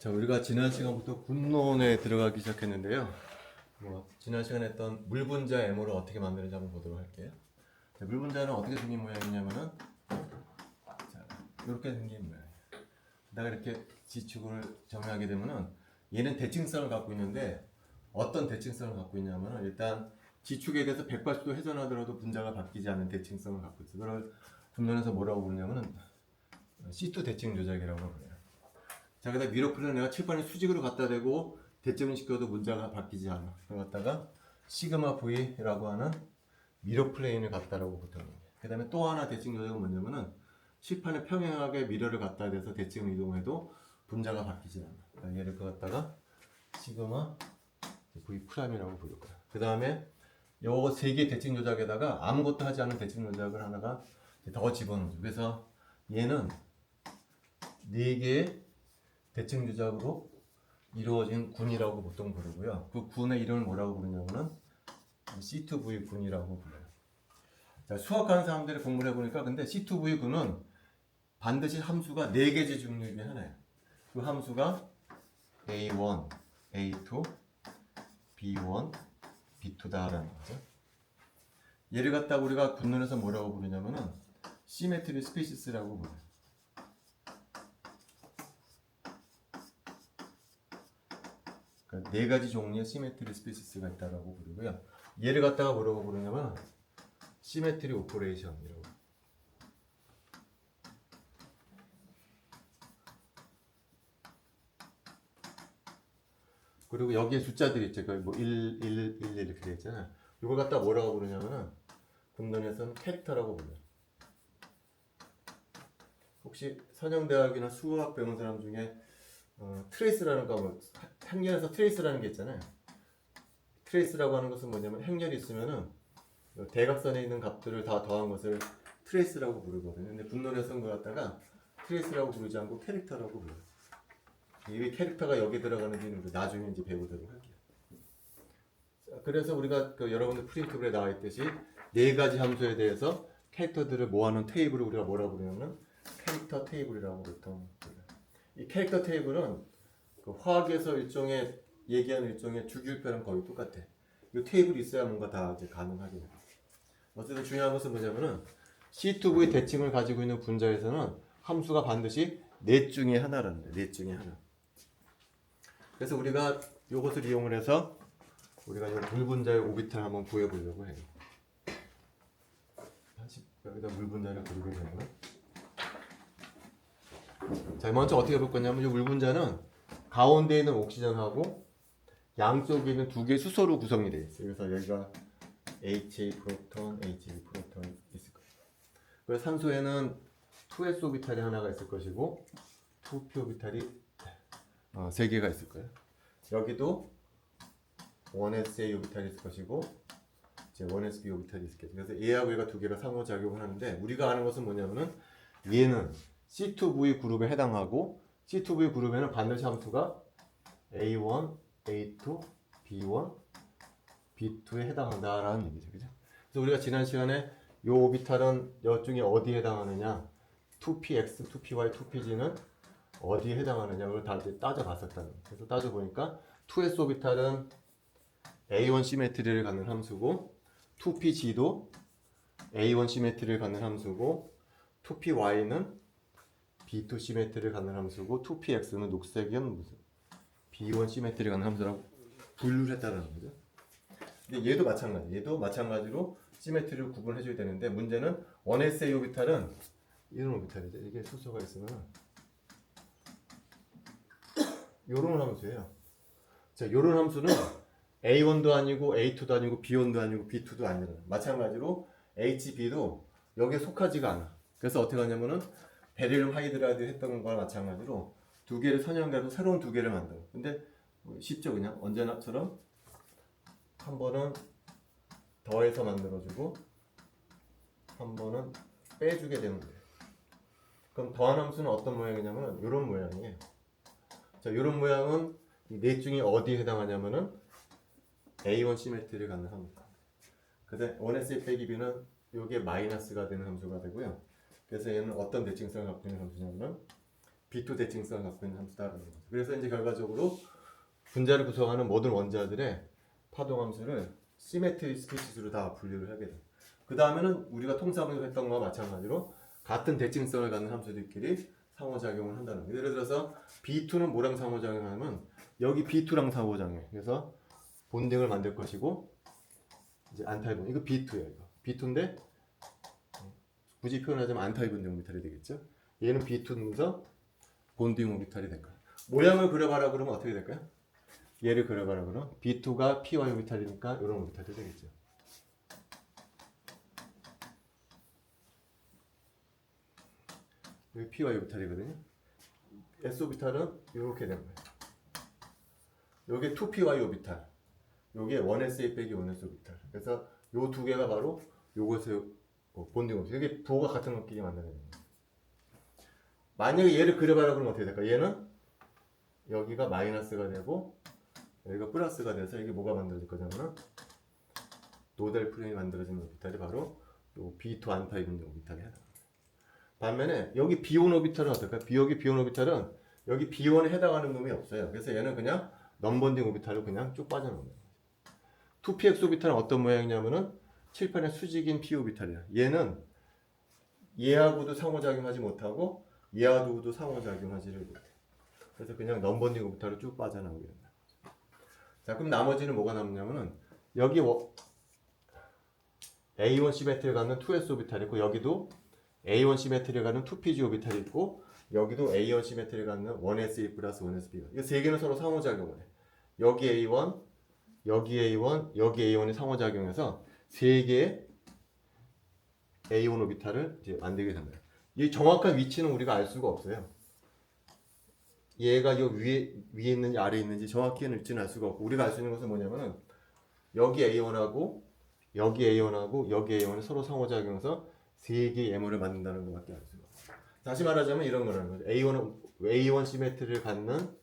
자, 우리가 지난 시간부터 분론에 들어가기 시작했는데요. 지난 시간에 했던 물분자 M호를 어떻게 만드는지 한번 보도록 할게요. 자, 물분자는 어떻게 생긴 모양이냐면은, 자, 이렇게 생긴 모양이에요. 내가 이렇게 지축을 정의하게 되면은, 얘는 대칭성을 갖고 있는데, 어떤 대칭성을 갖고 있냐면은, 일단 지축에 대해서 180도 회전하더라도 분자가 바뀌지 않는 대칭성을 갖고 있어요. 그걸 분론에서 뭐라고 부르냐면은, C2 대칭 조작이라고 해요. 자, 그다음 미러플은 내가 칠판에 수직으로 갖다 대고 대칭을 시켜도 문자가 바뀌지 않아. 그걸 갖다가 시그마 V라고 하는 미러 플레인을 갖다라고 보통 해요. 그 다음에 또 하나 대칭 조작은 뭐냐면은 칠판에 평행하게 미러를 갖다 대서 대칭을 이동해도 분자가 바뀌지 않아. 그러니까 얘를 그 갖다가 시그마 V 프라임이라고 부를 거야. 그 다음에 요거 세 개 대칭 조작에다가 아무것도 하지 않은 대칭 조작을 하나가 더 집어넣어줘. 그래서 얘는 네 개의 대칭 조작으로 이루어진 군이라고 보통 부르고요. 그 군의 이름을 뭐라고 부르냐면은 C2V 군이라고 불러요. 자, 수학하는 사람들이 공부를 해보니까 근데 C2V 군은 반드시 함수가 4개의 종류 중에 하나예요. 그 함수가 A1, A2, B1, B2다라는 거죠. 얘를 갖다가 우리가 군론에서 뭐라고 부르냐면은 시메트리 스피시스라고 불러요. 그러니까 4가지 종류의 시메트리 스피시스가 있다라고 부르고요. 얘를 갖다가 뭐라고 부르냐면 시메트리 오퍼레이션이라고. 그리고 여기에 숫자들이 있죠. 뭐 1, 1, 1 이렇게 되어 있잖아요. 이걸 갖다가 뭐라고 부르냐면은 군론에서는 캐릭터라고 불러요. 혹시 선영대학이나 수학 배운 사람 중에 트레이스라는 거, 뭐 행렬에서 트레이스라는 게 있잖아요. 트레이스라고 하는 것은 뭐냐면 행렬이 있으면은 대각선에 있는 값들을 다 더한 것을 트레이스라고 부르거든요. 근데 분론에서는 그걸 갖다가 트레이스라고 부르지 않고 캐릭터라고 불러요. 이 캐릭터가 여기 들어가는지는 나중에 이제 배우도록 할게요. 그래서 우리가 여러분들 프린트블에 나와 있듯이 4가지 함수에 대해서 캐릭터들을 모아놓은 테이블을 우리가 뭐라고 부르냐면 캐릭터 테이블이라고 보통 불러요. 이 캐릭터 테이블은 화학에서 얘기하는 일종의 주기율표랑 거의 똑같아. 이 테이블이 있어야 뭔가 다 이제 가능하게 돼요. 어쨌든 중요한 것은 뭐냐면은 C2V 대칭을 가지고 있는 분자에서는 함수가 반드시 넷 중에 하나라는 거예요. 넷 중에 하나. 그래서 우리가 이것을 이용을 해서 우리가 이 물분자의 오비탈을 한번 구해보려고 해요. 다시 여기다 물분자를 그리게 되면, 자, 먼저 어떻게 볼 거냐면 이 물분자는 가운데 있는 옥시전하고 양쪽에 있는 2개의 수소로 구성이 되어 있어요. 그래서 여기가 HA 프로톤, HB 프로톤이 있을 거예요. 그래서 산소에는 2s 오비탈이 하나가 있을 것이고 2p 오비탈이 3개가 있을 거예요. 여기도 1sa 오비탈이 있을 것이고 이제 1sb 오비탈이 있을 거예요. 그래서 얘하고 얘가 2개가 상호작용을 하는데, 우리가 아는 것은 뭐냐면은 얘는 C2V 그룹에 해당하고 C2V 그룹에는 반드시 함수가 A1, A2, B1, B2에 해당한다라는 얘기죠. 그죠? 그래서 우리가 지난 시간에 이 오비탈은 여 중에 어디에 해당하느냐, 2px, 2py, 2pg는 어디에 해당하느냐, 그걸 다 이제 따져봤었다는 거예요. 그래서 따져보니까 2s 오비탈은 A1 시메트리를 갖는 함수고 2pg도 A1 시메트리를 갖는 함수고 2py는 B2 시메트리를 갖는 함수고 2px는 녹색은 무슨 B1 시메트리를 갖는 함수라고 분류를 했다는 거죠. 근데 얘도 마찬가지. 얘도 마찬가지로 시메트리를 구분해줘야 되는데, 문제는 1sa 오비탈은 이런 오비탈이죠. 이게 수소가 있으면 요런 함수예요. 자, 요런 함수는 A1도 아니고 A2도 아니고 B1도 아니고 B2도 아니라 마찬가지로 HB도 여기에 속하지가 않아. 그래서 어떻게 하냐면은 베릴륨 하이드라이드 했던 거와 마찬가지로 2개를 선형돼서 새로운 2개를 만들어. 근데 쉽죠. 그냥 언제나처럼 한 번은 더해서 만들어주고 한 번은 빼주게 되면 돼요. 그럼 더한 함수는 어떤 모양이냐면 이런 모양이에요. 자, 이런 모양은 이 넷 중에 어디에 해당하냐면은 A1 시메트리를 갖는 함수다. 그래서 1sa 빼기 b는 이게 마이너스가 되는 함수가 되고요. 그래서 얘는 어떤 대칭성을 갖고 있는 함수냐면 B2 대칭성을 갖고 있는 함수다라는 거죠. 그래서 이제 결과적으로 분자를 구성하는 모든 원자들의 파동함수를 시메트리 스피시스로 다 분류를 하게 돼요. 그 다음에는 우리가 통상으로 했던 거와 마찬가지로 같은 대칭성을 갖는 함수들끼리 상호작용을 한다는 거예요. 예를 들어서 B2는 뭐랑 상호작용하면 여기 B2랑 상호작용해. 그래서 본딩을 만들 것이고 이제 안타이 본딩. 이거 B2예요. 이거. B2인데 굳이 표현하자면 안타이 본딩 오비탈이 되겠죠. 얘는 B2면서 본딩 오비탈이 될 거야. 모양을 그려봐라 그러면 어떻게 될까요? 얘를 그려봐라 그러면 B2가 PY 오비탈이니까 이런 오비탈이 되겠죠. 여기 PY 오비탈이거든요. S 오비탈은 이렇게 되는 거예요. 요게 2PY 오비탈. 요게 1SA 빼기 1S 오비탈. 그래서 요 두 개가 바로 요것의 본딩 오비탈. 이게 부호가 같은 것끼리 만나는 거예요. 만약에 얘를 그려봐라 그러면 어떻게 될까? 얘는 여기가 마이너스가 되고 여기가 플러스가 돼서 이게 뭐가 만들어질 거냐면 노델 프레임이 만들어지는 오비탈이 바로 요 B2 안타이 본딩 오비탈이 해당합니다. 반면에 여기 B1 오비탈은 어떨까요? 여기 B1 오비탈은 여기 B1에 해당하는 놈이 없어요. 그래서 얘는 그냥 넘번딩 오비탈로 그냥 쭉 빠져나오는 거예요. 2px 오비탈은 어떤 모양이냐면은 칠판에 수직인 p 오비탈이야. 얘는 얘하고도 상호작용하지 못하고 얘하고도 상호작용하지를 못해. 그래서 그냥 넘번딩 오비탈로 쭉 빠져나오게 된다. 자, 그럼 나머지는 뭐가 남냐면은 여기 A1 시메트리를 갖는 2s 오비탈이 있고 여기도 A1 시메트리를 갖는 2pg 오비탈이 있고 여기도 A1 시메트리를 갖는 1sa 플러스 1sb. 이 세 개는 서로 상호작용을 해. 여기 A1, 여기 A1, 여기 A1이 상호작용해서 세 개의 A1 오비탈을 이제 만들게 됩니다. 이 정확한 위치는 우리가 알 수가 없어요. 얘가 요 위에 있는지 아래에 있는지 정확히는 일지는 알 수가 없고 우리가 알 수 있는 것은 뭐냐면은 여기 A1하고 여기 A1하고 여기 A1이 서로 상호작용해서 세 개의 M을 만든다는 것밖에 알 수가 없어요. 다시 말하자면 이런 거라는 거죠. A1 시메트리를 갖는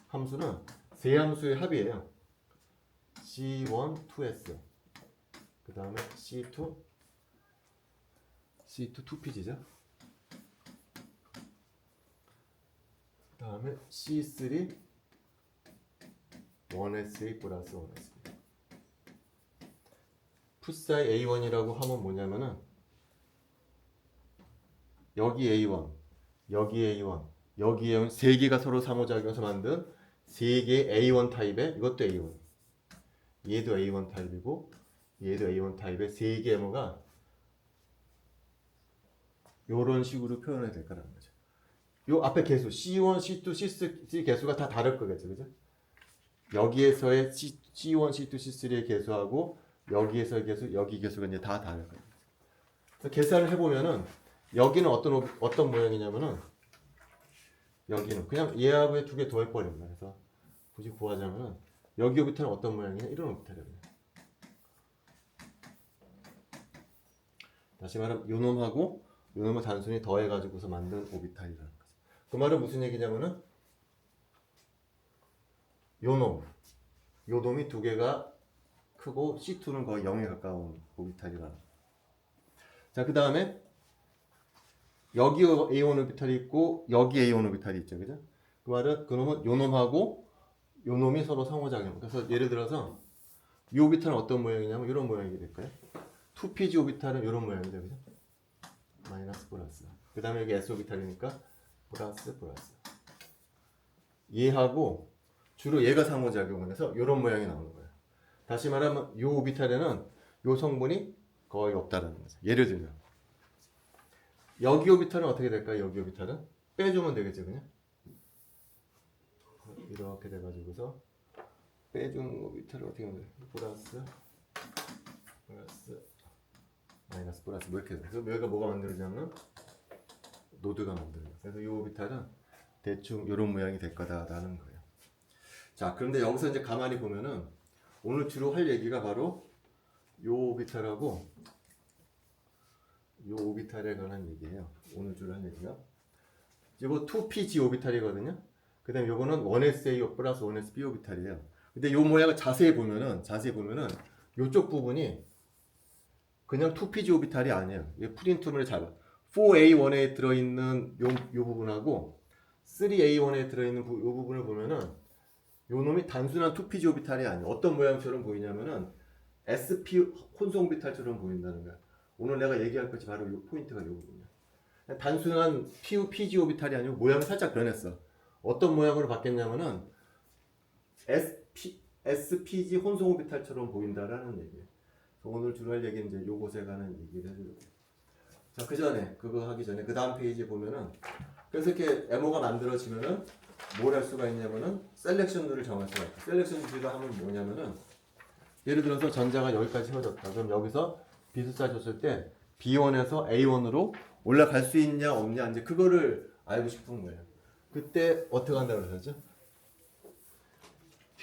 함수는 세 함수의 합이에요. C1, 2S 그 다음에 C2, 2pg죠. 그 다음에 C3, 1sa 플러스 1sb. 풋사이 A1이라고 하면 뭐냐면은 여기 A1, 여기 A1, 여기 A1 세 개가 서로 상호작용해서 만든 세 개의 A1 타입의 이것도 A1, 얘도 A1 타입이고 얘도 A1 타입의 세 개의 M가 이런 식으로 표현해야 될 거라는 거죠. 요 앞에 개수 C1, C2, C3 개수가 다 다를 거겠죠, 그죠? 여기에서의 C1, C2, C3의 개수하고 여기에서의 개수, 여기 개수가 이제 다 다를 거예요. 그래서 계산을 해보면은 여기는 어떤 모양이냐면은 여기는 그냥 얘하고 두 개 더해버립니다. 그래서 굳이 구하자면은 여기 오비탈은 어떤 모양이냐 이런 오비탈이에요. 다시 말하면 요 놈하고 요 놈을 단순히 더해가지고서 만든 오비탈이라는 거죠. 그 말은 무슨 얘기냐면은 요 놈이 두 개가 크고 C2는 거의 0에 가까운 오비탈이라는 거죠. 자, 그 다음에 여기 A1 오비탈이 있고 여기 A1 오비탈이 있죠, 그죠? 그 말은 그놈은 요 놈하고 요 놈이 서로 상호작용. 그래서 예를 들어서 이 오비탈은 어떤 모양이냐면 이런 모양이 될까요? 2pg 오비탈은 이런 모양이죠, 그죠? 마이너스 플러스. 그 다음에 여기 s 오비탈이니까 플러스. 얘하고 주로 얘가 상호작용을 해서 이런 모양이 나오는 거예요. 다시 말하면 이 오비탈에는 이 성분이 거의 없다는 거죠. 예를 들면 여기 오비탈은 어떻게 될까요? 여기 오비탈은 빼주면 되겠죠, 그냥 이렇게 돼가지고서 빼준 오비탈을 어떻게 하면 돼요? 플러스 마이너스 플러스 뭐 이렇게 돼요. 그래서 여기가 뭐가 만들어지냐면 노드가 만들어요. 그래서 이 오비탈은 대충 이런 모양이 될 거다라는 거예요. 자, 그런데 여기서 이제 가만히 보면은 오늘 주로 할 얘기가 바로 이 오비탈하고 이 오비탈에 관한 얘기예요. 오늘 주로 할 얘기가 이거 2pg 오비탈이거든요. 그 다음에 요거는 1sa 플러스 1sb 오비탈이에요. 근데 요 모양을 자세히 보면은 요쪽 부분이 그냥 2pg 오비탈이 아니에요. 이 프린트물을 잘 봐. 4a1에 들어있는 요 부분하고 3A1에 들어있는 이 부분을 보면은 요 놈이 단순한 2pg 오비탈이 아니야. 어떤 모양처럼 보이냐면은 sp 혼성 오비탈처럼 보인다는 거야. 오늘 내가 얘기할 것이 바로 요 포인트가 요 부분이야. 단순한 pg 오비탈이 아니고 모양이 살짝 변했어. 어떤 모양으로 바뀌었냐면은 spg 혼성 오비탈처럼 보인다라는 얘기예요. 오늘 주로 할 얘기는 이제 요것에 관한 얘기를 해주려고. 자, 그 전에 그거 하기 전에 그 다음 페이지에 보면은 그래서 이렇게 MO가 만들어지면은 뭘 할 수가 있냐면은 셀렉션 룰을 정할 수가 있다. 셀렉션 룰을 하면 뭐냐면은 예를 들어서 전자가 여기까지 세워졌다. 그럼 여기서 빛을 쏴줬을 때 B1에서 A1으로 올라갈 수 있냐 없냐 이제 그거를 알고 싶은 거예요. 그때 어떻게 한다고 그러죠?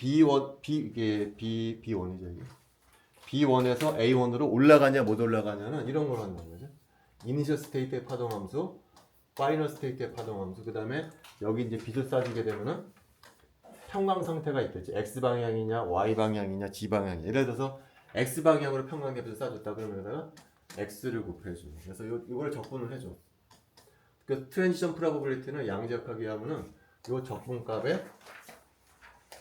이게 B1이죠 이게. B1에서 A1으로 올라가냐 못 올라가냐는 이런 걸 하는 거죠. 이니셜 스테이트의 파동 함수, 파이널 스테이트의 파동 함수, 그 다음에 여기 이제 빛을 쏴주게 되면은 평강 상태가 있겠지. X 방향이냐, Y 방향이냐, Z 방향이냐. 예를 들어서 X 방향으로 평강의 빛을 쏴줬다 그러면 여기다가 X를 곱해줘. 그래서 이걸 적분을 해줘. 그 트랜지션 프로버빌리티는 양지역하게 하면은 요 적분값에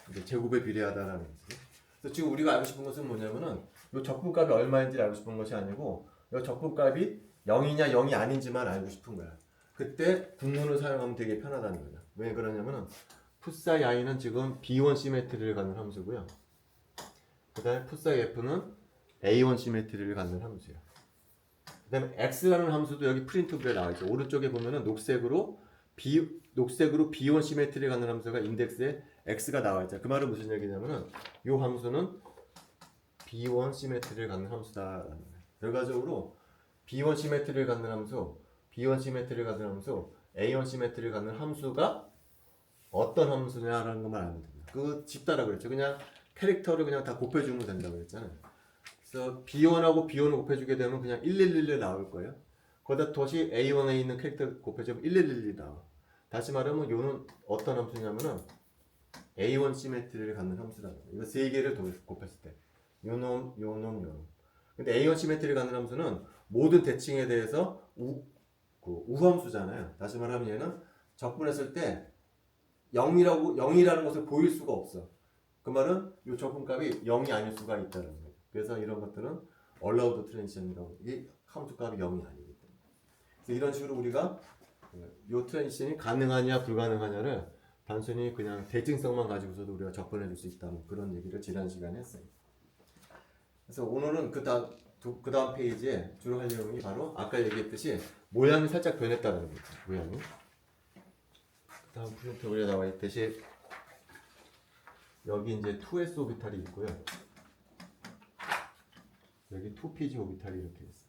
이제 제곱에 비례하다라는 거지. 그래서 지금 우리가 알고 싶은 것은 뭐냐면은 요 적분값이 얼마인지 알고 싶은 것이 아니고 요 적분값이 0이냐 0이 아닌지만 알고 싶은 거야. 그때 분문을 사용하면 되게 편하다는 거야. 왜 그러냐면은 풋사이 i는 지금 B1 시메트리를 갖는 함수고요. 그 다음에 풋사이 f는 A1 시메트리를 갖는 함수예요. 그 다음에 x라는 함수도 여기 프린트블에 나와 있죠. 오른쪽에 보면은 녹색으로 B1 시메트리를 갖는 함수가 인덱스에 x가 나와 있죠. 그 말은 무슨 얘기냐면은 이 함수는 B1 시메트리를 갖는 함수다라는 거예요. 결과적으로 B1 시메트리를 갖는 함수, B1 시메트리를 갖는 함수, A1 시메트리를 갖는 함수가 어떤 함수냐라는 것만 알면 됩니다. 그거 쉽다라고 그랬죠. 그냥 캐릭터를 그냥 다 곱해주면 된다고 그랬잖아요. 그래서 B1하고 B1을 곱해주게 되면 그냥 1111 나올 거예요. 거기다 다시 A1에 있는 캐릭터 곱해주면 1111이 나와. 다시 말하면 요는 어떤 함수냐면은 A1 시메트리를 갖는 함수라는 거예요. 이거 세 개를 곱했을 때. 요놈, 요놈, 요놈. 근데 A1 시메트리를 갖는 함수는 모든 대칭에 대해서 우함수잖아요. 다시 말하면 얘는 적분했을 때 0이라는 것을 보일 수가 없어. 그 말은 이 적분값이 0이 아닐 수가 있다는 거예요. 그래서 이런 것들은 allowed transition이라고. 이 함수값이 0이 아니기 때문에. 그래서 이런 식으로 우리가 이 트랜지션이 가능하냐 불가능하냐를 단순히 그냥 대칭성만 가지고서도 우리가 접근해 줄 수 있다. 뭐 그런 얘기를 지난 시간에 했어요. 그래서 오늘은 그 다음 페이지에 주로 할 내용이 바로 아까 얘기했듯이 모양이 살짝 변했다는 거죠. 모양이. 다음 프린트에 나와 있듯이 여기 이제 2s 오비탈이 있고요. 여기 2pg 오비탈이 이렇게 있어요.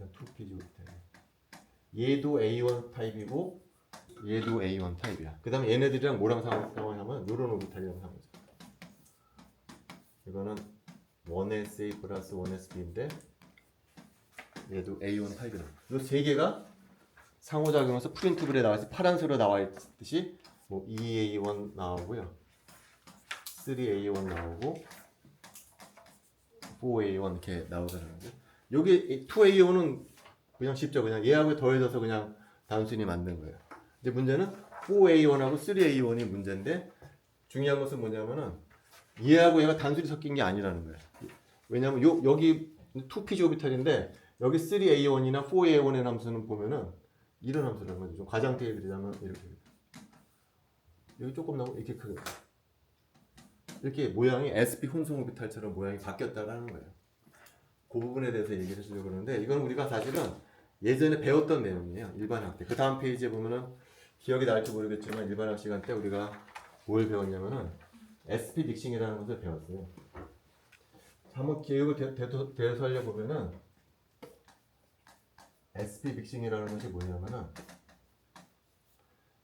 2pg 오비탈. 얘도 A1 타입이고 얘도 A1 타입이야. 그 다음에 얘네들이랑 뭐랑 상호하면 요런 오비탈이랑 상호하죠. 이거는 1sa 플러스 1sb인데 얘도 A1 타입이다. 이 세 개가 상호작용해서 프린트블에 나와서 파란색으로 나와 있듯이 뭐 2A1 나오고요, 3A1 나오고 4A1 이렇게 나오더라고요. 여기 2A1은 그냥 쉽죠. 그냥 얘하고 더해져서 그냥 단순히 만든 거예요. 이제 문제는 4A1하고 3A1이 문제인데 중요한 것은 뭐냐면은 얘하고 얘가 단순히 섞인 게 아니라는 거예요. 왜냐면 여기 2pg 오비탈인데 여기 3A1이나 4A1의 함수는 보면은 이런 함수라는 거죠. 좀 과장되게 그리자면 이렇게 여기 조금 나오고 이렇게 크게 이렇게 모양이 SP 혼성 오비탈처럼 모양이 바뀌었다라는 거예요. 그 부분에 대해서 얘기를 해주려고 그러는데 이건 우리가 사실은 예전에 배웠던 내용이에요. 일반학 때. 그 다음 페이지에 보면은 기억이 날지 모르겠지만 일반학 시간 때 우리가 뭘 배웠냐면은 SP 믹싱이라는 것을 배웠어요. 한번 기억을 되살려 보면은 SP 믹싱이라는 것이 뭐냐면은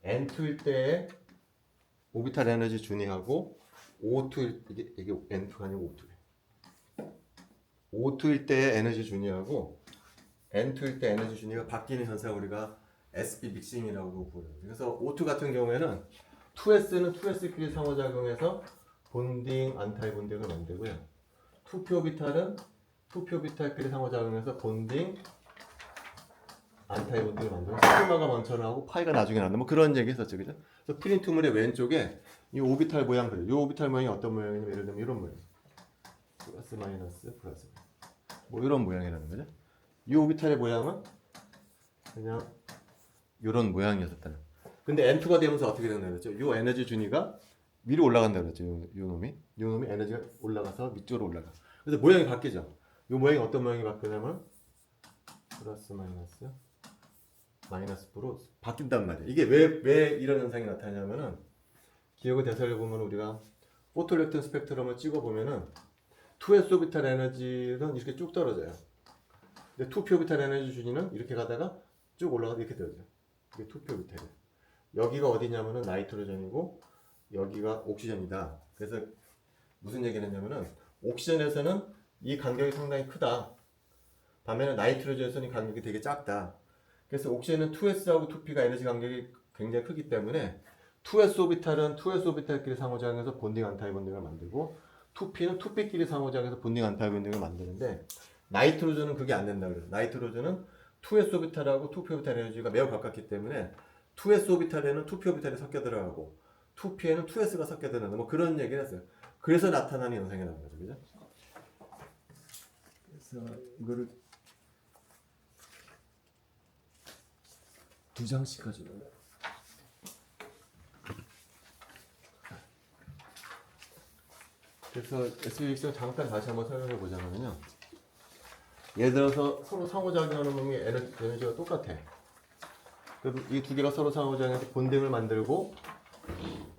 N2일 때의 오비탈 에너지 준위하고 O2일 이게 N2가 아니고 O2. O2일 때의 에너지 준위하고 N2일 때 에너지 준위가 바뀌는 현상을 우리가 SP 믹싱이라고 부르요. 그래서 O2 같은 경우에는 2S는 2S끼리 상호작용해서 본딩, 안타이 본딩을 만들고요. 2p 오비탈은 2p 오비탈끼리 상호작용해서 본딩, 안타의 본딩을 만들면 시그마가 먼저 나오고 파이가 나중에 나온다. 뭐 그런 얘기 했었죠, 그죠? 그래서 프린트물의 왼쪽에 이 오비탈 모양 그래요. 이 오비탈 모양이 어떤 모양이냐면 예를 들면 이런 모양. 플러스 마이너스 플러스. 뭐 이런 모양이라는 거죠. 이 오비탈의 모양은 그냥 이런 모양이었다는. 근데 N2가 되면서 어떻게 된다 그랬죠? 이 에너지 준위가 위로 올라간다 그랬죠. 요 놈이 에너지가 올라가서 밑쪽으로 올라가. 그래서 모양이 바뀌죠. 이 모양이 어떤 모양이 바뀌냐면 플러스 마이너스 프로 바뀐단 말이에요. 이게 왜 이런 현상이 나타나냐면은 기억을 되살려 보면 우리가 포토일렉트론 스펙트럼을 찍어 보면은 2s 오비탈 에너지는 이렇게 쭉 떨어져요. 근데 2p 오비탈 에너지 준위는 이렇게 가다가 쭉 올라가서 이렇게 떨어져요. 이게 2p 오비탈이에요. 여기가 어디냐면은 나이트로젠이고 여기가 옥시전이다. 그래서 무슨 얘기를 했냐면은 옥시전에서는 이 간격이 상당히 크다. 반면에 나이트로젠에서는 이 간격이 되게 작다. 그래서 옥시전은 2s하고 2p가 에너지 간격이 굉장히 크기 때문에 2s 오비탈은 2s 오비탈끼리 상호작용해서 본딩 안타이 본딩을 만들고 2p는 2p끼리 상호작용해서 본딩 안타이 본딩을 만드는데 나이트로젠은 그게 안 된다 그래요. 나이트로젠은 2s 오비탈하고 2p 오비탈 에너지가 매우 가깝기 때문에 2s 오비탈에는 2p 오비탈이 섞여 들어가고 2p에는 2s가 섞여 들어가는 뭐 그런 얘기를 했어요. 그래서 나타나는 현상이 나온 거죠. 그죠? 그래서 이거를 두 장씩 가져가요. 그래서 SVX를 잠깐 다시 한번 설명해 보자면요. 예를 들어서 서로 상호작용하는 놈이 에너지가 똑같아. 그럼 이 두 개가 서로 상호작용해서 본딩을 만들고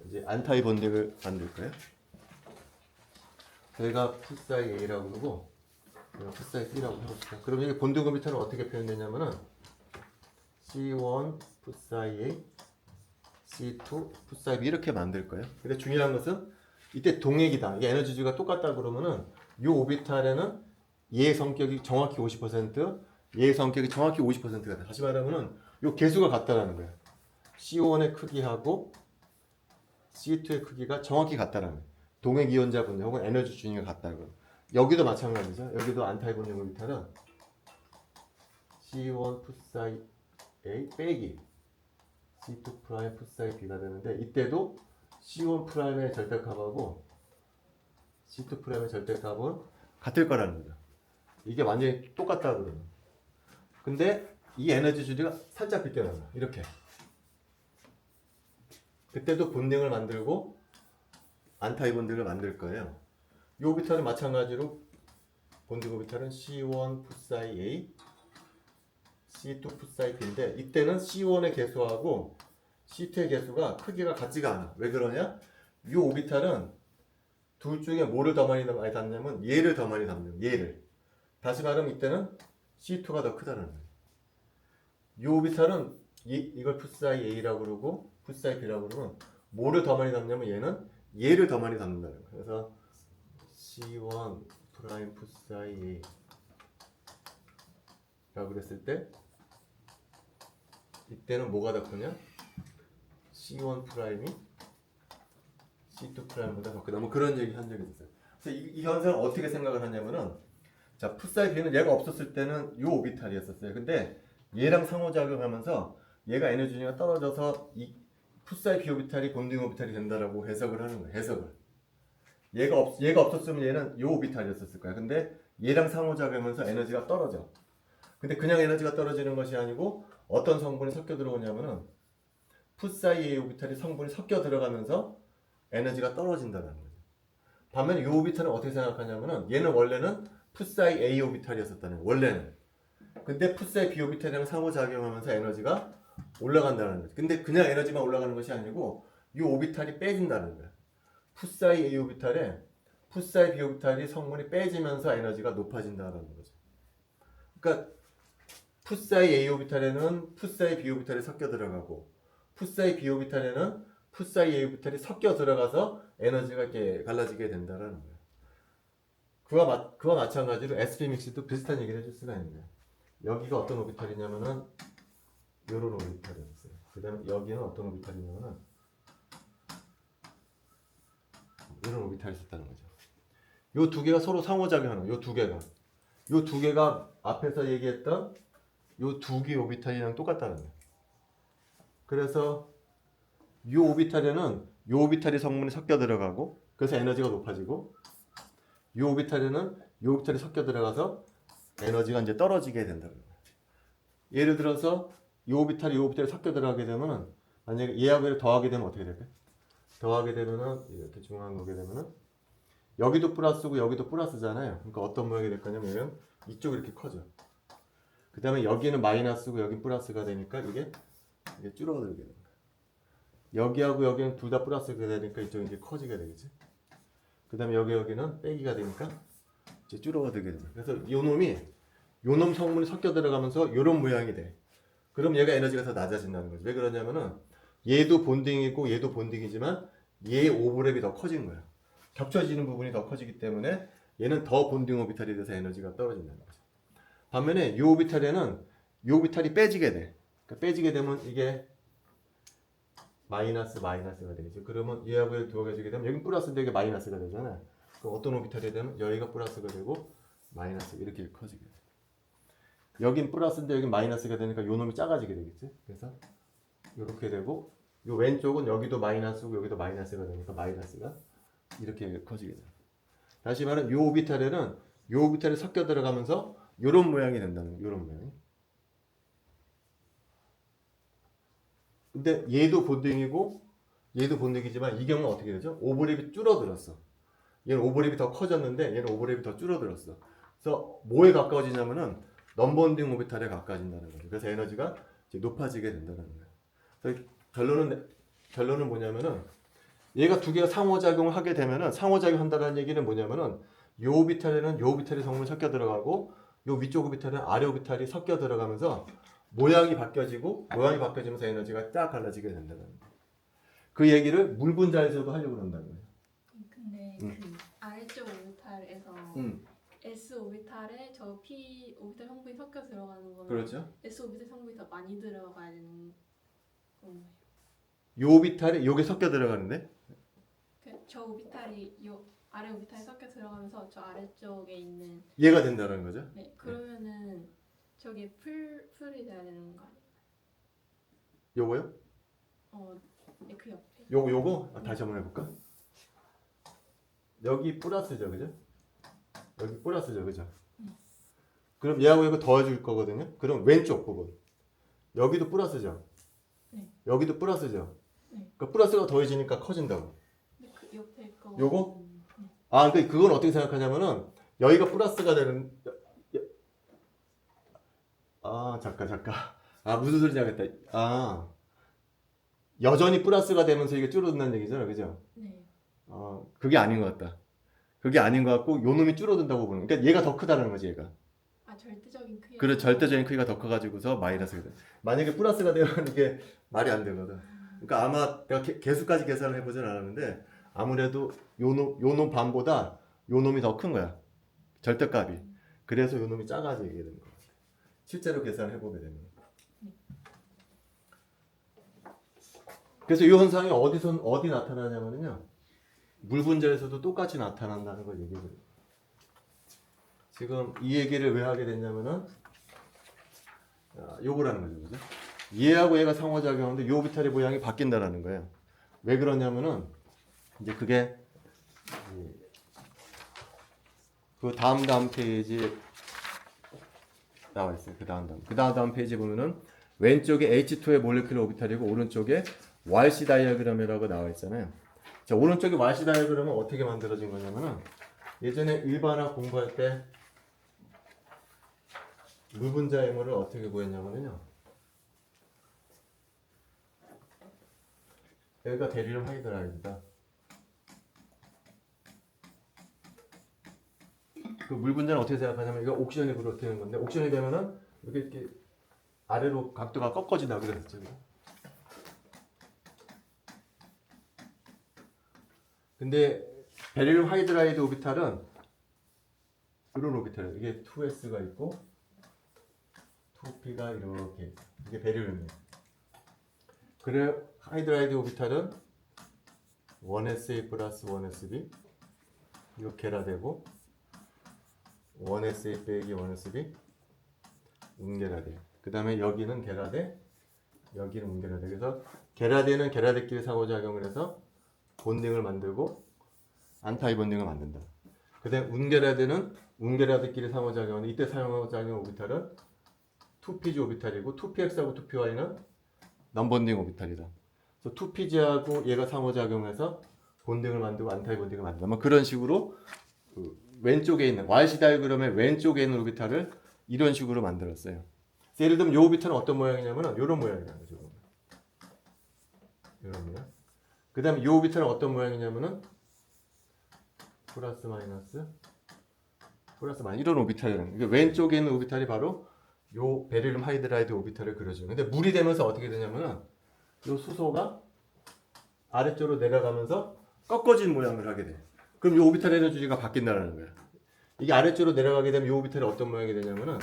이제 안타이 본딩을 만들 거예요. 저희가 풋사이 A라고 그러고 풋사이 B라고 해봅시다. 그럼 여기 본딩 컴퓨터는 어떻게 표현되냐면은 C1 풋사이 A, C2 풋사이 B 이렇게 만들 거예요. 근데 중요한 것은 이때 동액이다. 이게 에너지가 똑같다 그러면은 이 오비탈에는 얘의 성격이 정확히 50%, 얘의 성격이 정확히 50%가 돼. 다시 말하면은 이 개수가 같다라는 거예요. C1의 크기하고 C2의 크기가 정확히 같다라는 거예요. 동액 이온자 분열 혹은 에너지 준위가 같다고. 여기도 마찬가지죠. 여기도 안타이 본딩 오비탈은 C1 풋사이 A 빼기 C2 프라임 풋사이 B가 되는데 이때도 C1 프라임의 절대값하고 C2 프라임의 절대값은 같을 거라는 거죠. 이게 완전히 똑같다 그러면. 근데 이 에너지 주리가 살짝 비껴나요. 이렇게. 그때도 본딩을 만들고 안타이 본딩을 만들 거예요. 이 오비탈은 마찬가지로 본딩 오비탈은 C1 풋사이 A, C2 풋사이 B인데 이때는 C1의 개수하고 C2의 개수가 크기가 같지가 않아. 왜 그러냐? 이 오비탈은 둘 중에 뭐를 더 많이 담냐면 얘를 더 많이 담는 얘를. 다시 말하면 이때는 C2가 더 크다는 거예요. 이 오비탈은 이걸 풋사이 A라고 그러고 풋사이 B라고 그러면 뭐를 더 많이 담냐면 얘는 얘를 더 많이 담는다는 거예요. 그래서 C1 프라임 풋사이 A 라고 그랬을 때 이때는 뭐가 더 크냐? C1 프라임이 C2 프라임보다 더 크다. 뭐 그런 얘기 한 적이 있어요. 그래서 이 현상을 어떻게 생각을 하냐면은 자 풋사이 B는 얘가 없었을 때는 이 오비탈이었었어요. 근데 얘랑 상호작용하면서 얘가 에너지 준위가 떨어져서 이 풋사이 B 오비탈이 본딩 오비탈이 된다라고 해석을 하는 거예요. 해석을. 얘가 없었으면 얘는 이 오비탈이었을 거야. 근데 얘랑 상호작용하면서 에너지가 떨어져. 근데 그냥 에너지가 떨어지는 것이 아니고 어떤 성분이 섞여 들어오냐면은 풋사이 A 오비탈이 성분이 섞여 들어가면서 에너지가 떨어진다는 거죠. 반면에 이 오비탈은 어떻게 생각하냐면은 얘는 원래는 풋사이 A 오비탈이었었다는 거예요. 원래는. 근데 풋사이 B 오비탈이랑 상호작용하면서 에너지가 올라간다는 거죠. 근데 그냥 에너지만 올라가는 것이 아니고 이 오비탈이 빼진다는 거예요. 풋사이 A 오비탈에 풋사이 B 오비탈이 성분이 빼지면서 에너지가 높아진다는 거죠. 그러니까 풋사이 A 오비탈에는 풋사이 B 오비탈이 섞여 들어가고 풋사이 B 오비탈에는 풋사이 A 오비탈이 섞여 들어가서 에너지가 이렇게 갈라지게 된다는 거예요. 그와 마찬가지로 sp 믹스도 비슷한 얘기를 해줄 수가 있는데 여기가 어떤 오비탈이냐면은 요런 오비탈이었어요. 그 다음에 여기는 어떤 오비탈이냐면은 이런 오비탈이 있었다는 거죠. 요 두 개가 서로 상호작용하는 요 두 개가 앞에서 얘기했던 요 두 개 오비탈이랑 똑같다는 거예요. 그래서 요 오비탈에는 요 오비탈이 성분이 섞여 들어가고 그래서 에너지가 높아지고 요 오비탈에는 요 오비탈이 섞여 들어가서 에너지가 이제 떨어지게 된다는 거예요. 예를 들어서 요 오비탈이 요 오비탈이 섞여 들어가게 되면은 만약에 얘하고 얘를 더하게 되면 어떻게 될까요? 더하게 되면은 이렇게 중앙 오게 되면은 여기도 플러스고 여기도 플러스잖아요. 그러니까 어떤 모양이 될 거냐면 이쪽이 이렇게 커져. 그 다음에 여기는 마이너스고 여기 플러스가 되니까 이게 줄어들게 됩니다. 여기하고 여기는 둘 다 플러스가 되니까 이쪽이 이제 커지게 되겠지. 그 다음에 여기는 빼기가 되니까 이제 줄어들게 됩니다. 그래서 요놈 성분이 섞여 들어가면서 요런 모양이 돼. 그럼 얘가 에너지가 더 낮아진다는 거죠. 왜 그러냐면은 얘도 본딩이고 얘도 본딩이지만 얘의 오버랩이 더 커진 거야. 겹쳐지는 부분이 더 커지기 때문에 얘는 더 본딩 오비탈이 돼서 에너지가 떨어진다는 거죠. 반면에 이 오비탈에는 이 오비탈이 빼지게 돼. 그러니까 빼지게 되면 이게 마이너스가 되겠죠. 그러면 얘하고 얘를 두어가지게 되면 여기 플러스인데 이게 마이너스가 되잖아. 그럼 어떤 오비탈이 되면 여기가 플러스가 되고 마이너스 이렇게 커지게 돼. 여긴 플러스인데 여긴 마이너스가 되니까 요 놈이 작아지게 되겠지. 그래서 이렇게 되고 요 왼쪽은 여기도 마이너스고 여기도 마이너스가 되니까 마이너스가 이렇게 커지게 돼. 다시 말하면 요 오비탈에는 요 오비탈이 섞여 들어가면서 요런 모양이 된다는 거예요. 요런 모양이. 근데 얘도 본딩이고 얘도 본딩이지만 이 경우는 어떻게 되죠? 오버랩이 줄어들었어. 얘는 오버랩이 더 커졌는데 얘는 오버랩이 더 줄어들었어. 그래서 뭐에 가까워지냐면은 넘본딩 오비탈에 가까워진다는 거죠. 그래서 에너지가 이제 높아지게 된다는 거예요. 그래서 결론은 뭐냐면은 얘가 두 개가 상호작용을 하게 되면은 상호작용 한다는 얘기는 뭐냐면은 요 오비탈에는 요 오비탈이 성분이 섞여 들어가고 요 위쪽 오비탈에는 아래 오비탈이 섞여 들어가면서 모양이 바뀌어지면서 에너지가 딱 갈라지게 된다는 거예요. 그 얘기를 물 분자에서도 하려고 그런다는 거예요. 근데 그 아래쪽 오비탈에서 S 오비탈에 저 P 오비탈 성분이 섞여 들어가는 거는 그렇죠? S 오비탈 성분이 더 많이 들어가야 되는 건가요? 요 오비탈에 요게 섞여 들어가는데 저 오비탈이 요 아래 오비탈에 섞여 들어가면서 저 아래쪽에 있는 얘가 된다는 거죠. 네, 그러면은 저게 풀이 돼야 되는 거 아니에요? 요거요? 네, 그 옆에. 요거 다시 한번 해볼까? 여기 플러스죠, 그죠? 여기 플러스죠, 그죠? 그럼 얘하고 이거 더해줄 거거든요. 그럼 왼쪽 부분 여기도 플러스죠. 네. 여기도 플러스죠. 네. 그 플러스가 더해지니까 커진다고. 근데 그 옆에 거. 요거? 네. 그러니까 그건 어떻게 생각하냐면은 여기가 플러스가 되는. 잠깐. 무슨 소리인지 알겠다. 여전히 플러스가 되면서 이게 줄어든다는 얘기잖아, 그죠? 네. 그게 아닌 것 같다. 그게 아닌 것 같고 요 놈이 줄어든다고 보는. 그러니까 얘가 더 크다는 거지, 얘가. 절대적인 크기. 그래, 절대적인 크기가 더 커가지고서 마이너스가 돼. 만약에 플러스가 되면 이게 말이 안 되거든. 그러니까 아마 내가 개수까지 계산을 해보진 않았는데 아무래도 요놈 반보다 요 놈이 더 큰 거야. 절대값이. 그래서 요 놈이 작아지게 되는 것 같아. 실제로 계산을 해보게 되면. 그래서 이 현상이 어디 나타나냐면요. 물 분자에서도 똑같이 나타난다는 걸 얘기해요. 지금 이 얘기를 왜 하게 됐냐면은 요거라는 거죠, 그죠? 얘하고 얘가 상호작용하는데 요 오비탈의 모양이 바뀐다라는 거예요. 왜 그러냐면은 이제 그게 그 다음 페이지 나와 있어요. 그 다음 페이지 보면은 왼쪽에 H2의 몰레큘러 오비탈이고 오른쪽에 YC 다이어그램이라고 나와 있잖아요. 자, 오른쪽에 YC 다이어그램은 어떻게 만들어진 거냐면은 예전에 일반화 공부할 때 물분자 M을 어떻게 구했냐면요. 여기가 베릴륨 하이드라이드다. 그 물분자는 어떻게 생각하냐면 이거 옥시전이 그렇다는 건데 옥시전이 되면은 이렇게 아래로 각도가 꺾어진다 그랬죠. 근데 베릴륨 하이드라이드 오비탈은 이런 오비탈이에요. 이게 2s가 있고 2p가 이렇게 이게 베릴륨이에요. 그래 하이드라이드 오비탈은 1sa 플러스 1sb 이렇게라 되고 1sa 빼기 1sb 응계라 돼요. 그 다음에 여기는 게라데, 여기는 운게라데. 그래서 게라데는 게라데끼리 상호작용을 해서 본딩을 만들고 안타이 본딩을 만든다. 그 다음에 운게라데는 운게라데끼리 상호작용하는 이때 상호작용 오비탈은 2pg 오비탈이고 2px하고 2py는 넘본딩 오비탈이다. 그래서 2pg하고 얘가 상호작용해서 본딩을 만들고 안타이 본딩을 만든다. 뭐 그런 식으로 그 왼쪽에 있는 YC 다이어그램의 왼쪽에 있는 오비탈을 이런 식으로 만들었어요. 예를 들면 이 오비탈은 어떤 모양이냐면 이런 모양이라는 거죠. 이런 모양. 그 다음에 이 오비탈은 어떤 모양이냐면은 플러스 마이너스 이런 오비탈이라는 거예요. 왼쪽에 있는 오비탈이 바로 요 베릴륨 하이드라이드 오비탈을 그려줘요. 근데 물이 되면서 어떻게 되냐면은 요 수소가 아래쪽으로 내려가면서 꺾어진 모양을 하게 돼. 그럼 요 오비탈 에너지가 바뀐다는 거야. 이게 아래쪽으로 내려가게 되면 요 오비탈이 어떤 모양이 되냐면은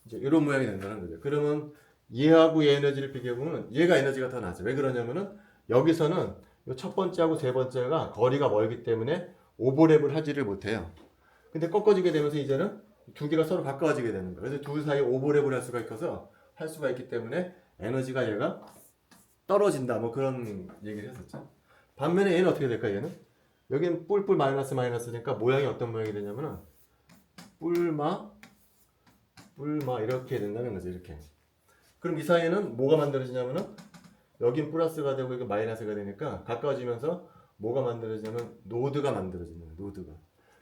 이제 이런 모양이 된다는 거죠. 그러면 얘하고 얘 에너지를 비교해보면 얘가 에너지가 더 낮아. 왜 그러냐면은 여기서는 요 첫 번째하고 세 번째가 거리가 멀기 때문에 오버랩을 하지를 못해요. 근데 꺾어지게 되면서 이제는 두 개가 서로 가까워지게 되는 거예요. 그래서 둘 사이에 오버랩을 할 수가 있기 때문에 에너지가 얘가 떨어진다. 뭐 그런 얘기를 했었죠. 반면에 얘는 어떻게 될까? 얘는 여기는 뿔뿔 마이너스니까 모양이 어떤 모양이 되냐면은 뿔마 이렇게 된다는 거죠. 이렇게. 그럼 이 사이에는 뭐가 만들어지냐면은 여긴 플러스가 되고 이거 마이너스가 되니까 가까워지면서 뭐가 만들어지냐면 노드가 만들어지는 거예요. 노드가.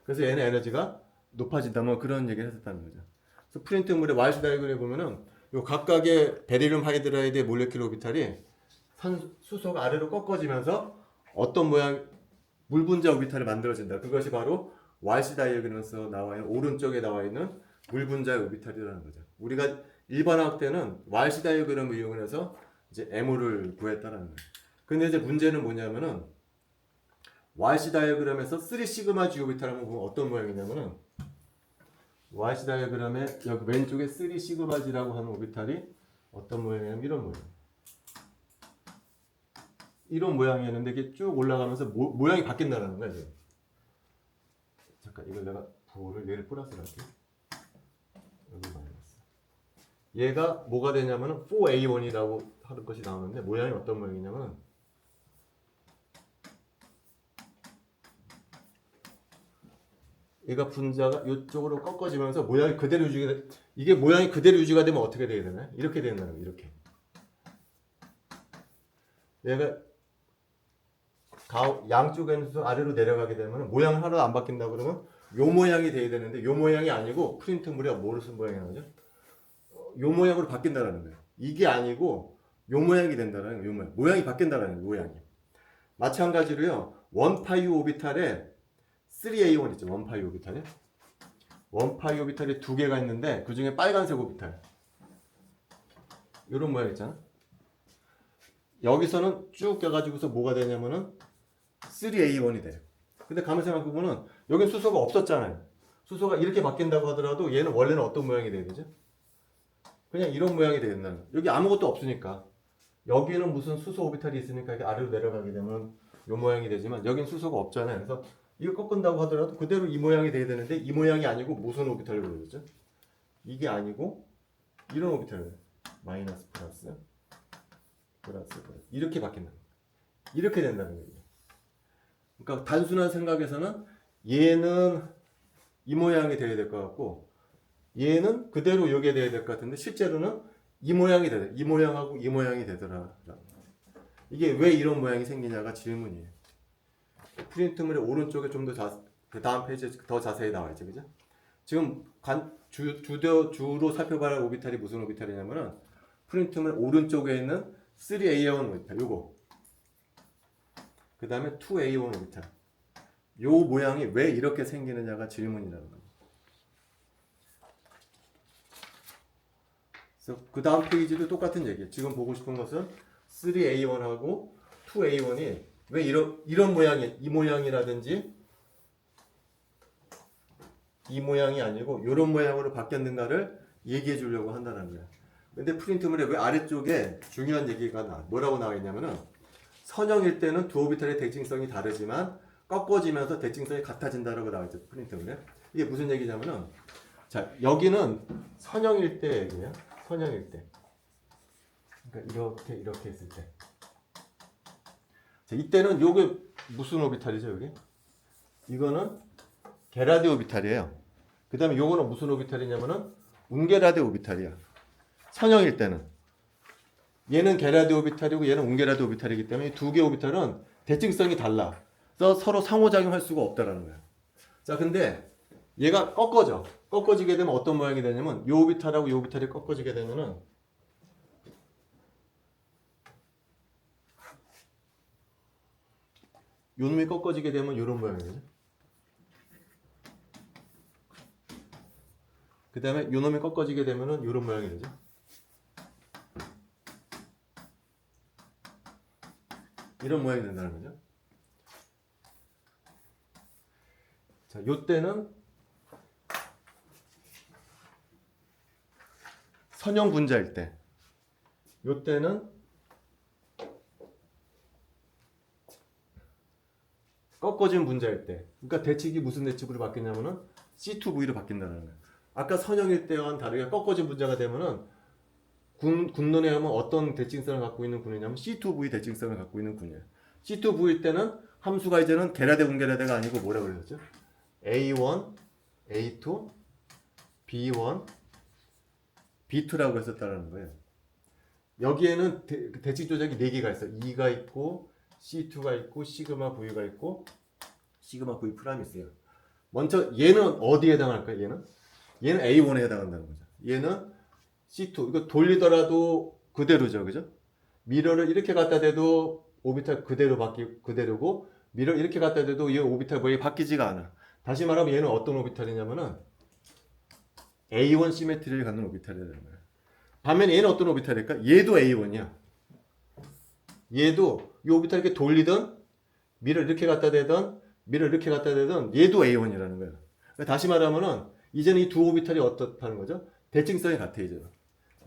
그래서 얘는 에너지가 높아진다. 뭐 그런 얘기를 했었다는 거죠. 그래서 프린트물의 YC 다이어그램에 보면은 요 각각의 베릴륨 하이드라이드의 몰레큘 오비탈이 수소가 아래로 꺾어지면서 어떤 모양 물 분자 오비탈이 만들어진다. 그것이 바로 YC 다이어그램에서 나와 있는 오른쪽에 나와 있는 물 분자의 오비탈이라는 거죠. 우리가 일반화학 때는 YC 다이어그램을 이용해서 이제 M을 구했다라는 거예요. 근데 이제 문제는 뭐냐면은 YC 다이어그램에서 3 시그마 G 오비탈을 한번 보면 어떤 모양이냐면은 YC 다이어그램의 여기 왼쪽에 3 시그마 G라고 하는 오비탈이 어떤 모양이냐면 이런 모양. 이런 모양이었는데 이게 쭉 올라가면서 모양이 바뀐다는 거야 지금. 잠깐 이걸 내가 부호를 얘를 플러스로 할게. 여기 마이너스. 얘가 뭐가 되냐면은 4A1이라고 하는 것이 나오는데 모양이 어떤 모양이냐면 얘가 분자가 이쪽으로 꺾어지면서 모양이 그대로 유지가 이게 모양이 그대로 유지가 되면 어떻게 되게 되나요? 이렇게 된다는 거예요. 이렇게. 얘가 양쪽에서 아래로 내려가게 되면 모양 하나도 안 바뀐다 그러면 요 모양이 돼야 되는데 요 모양이 아니고 프린트물이 뭐로 쓴 모양이 나오죠? 요 모양으로 바뀐다는 거예요. 이게 아니고 요 모양이 된다는 거예요. 요 모양. 모양이 바뀐다는 거예요. 모양이. 마찬가지로요. 1파이 오비탈에 3A1 있죠. 1파이 오비탈에. 1파이 오비탈이 두 개가 있는데 그 중에 빨간색 오비탈. 요런 모양 있잖아. 여기서는 쭉 껴가지고서 뭐가 되냐면은 3A1이 돼요. 근데 가만 생각해보면 여긴 수소가 없었잖아요. 수소가 이렇게 바뀐다고 하더라도 얘는 원래는 어떤 모양이 돼야 되죠? 그냥 이런 모양이 돼야 된다는 거예요. 여기 아무것도 없으니까. 여기는 무슨 수소 오비탈이 있으니까 이게 아래로 내려가게 되면 요 모양이 되지만 여긴 수소가 없잖아요. 그래서 이거 꺾은다고 하더라도 그대로 이 모양이 돼야 되는데 이 모양이 아니고 무슨 오비탈을 그려야죠? 이게 아니고 이런 오비탈을 마이너스 플러스 이렇게 바뀐다. 이렇게 된다는 거예요. 그러니까 단순한 생각에서는 얘는 이 모양이 돼야 될 것 같고 얘는 그대로 요게 돼야 될 것 같은데 실제로는 이 모양이 되더라. 이 모양하고 이 모양이 되더라. 이게 왜 이런 모양이 생기냐가 질문이에요. 프린트물의 오른쪽에 좀 더 그 다음 페이지에 더 자세히 나와 있죠. 그죠? 지금 주로 살펴봐야 할 오비탈이 무슨 오비탈이냐면은 프린트물 오른쪽에 있는 3A1 오비탈 요거 그 다음에 2A1 오비탈 요 모양이 왜 이렇게 생기느냐가 질문이라는 거예요. 그래서 그 다음 페이지도 똑같은 얘기예요. 지금 보고 싶은 것은 3A1하고 2A1이 왜 이런 모양이 이 모양이라든지 이 모양이 아니고 이런 모양으로 바뀌었는가를 얘기해 주려고 한다는 거예요. 근데 프린트물에 왜 아래쪽에 중요한 얘기가 뭐라고 나와 있냐면은 선형일 때는 두 오비탈의 대칭성이 다르지만 꺾어지면서 대칭성이 같아진다라고 나와 있죠. 프린트물에. 이게 무슨 얘기냐면은 자, 여기는 선형일 때 얘기예요. 선형일 때. 그러니까 이렇게 했을 때. 자, 이때는 요게 무슨 오비탈이죠, 여기? 이거는 게라디 오비탈이에요. 그 다음에 요거는 무슨 오비탈이냐면은 운게라디 오비탈이야. 선형일 때는. 얘는 게라디 오비탈이고 얘는 운게라디 오비탈이기 때문에 두 개 오비탈은 대칭성이 달라. 그래서 서로 상호작용할 수가 없다라는 거예요. 자, 근데 얘가 꺾어져. 꺾어지게 되면 어떤 모양이 되냐면 요 오비탈하고 요 오비탈이 꺾어지게 되면은 요 놈이 꺾어지게 되면 요런 모양이 되죠. 그 다음에 요 놈이 꺾어지게 되면은 요런 모양이 되죠. 이런 모양이 된다는 거죠. 자, 요 때는 선형 분자일 때, 요 때는 꺾어진 분자일 때, 그러니까 대칭이 무슨 대칭으로 바뀌냐면은 C2V로 바뀐다는 거예요. 아까 선형일 때와는 다르게 꺾어진 분자가 되면은 군론에 하면 어떤 대칭성을 갖고 있는 군이냐면 C2V 대칭성을 갖고 있는 군이에요. C2V일 때는 함수가 이제는 게라데 운게라데가 아니고 뭐라고 그랬죠? A1, A2, B1, B2라고 했었다는 거예요. 여기에는 대칭 조작이 4개가 있어요. E가 있고 C2가 있고 시그마 V가 있고 시그마 V 프라임이 있어요. 먼저 얘는 어디에 해당할까요? 얘는 A1에 해당한다는 거죠. 얘는 C2 이거 돌리더라도 그대로죠, 그죠? 미러를 이렇게 갖다 대도 오비탈 그대로고 미러 이렇게 갖다 대도 이 오비탈 모양이 바뀌지가 않아. 다시 말하면 얘는 어떤 오비탈이냐면은 A1 시메트리를 갖는 오비탈이라는 거예요. 반면에 얘는 어떤 오비탈일까? 얘도 A1이야. 얘도 이 오비탈 이렇게 돌리던 미러 이렇게 갖다 대던 미러 이렇게 갖다 대던 얘도 A1이라는 거예요. 그러니까 다시 말하면은 이제는 이 두 오비탈이 어떻다는 거죠? 대칭성이 같아 이제.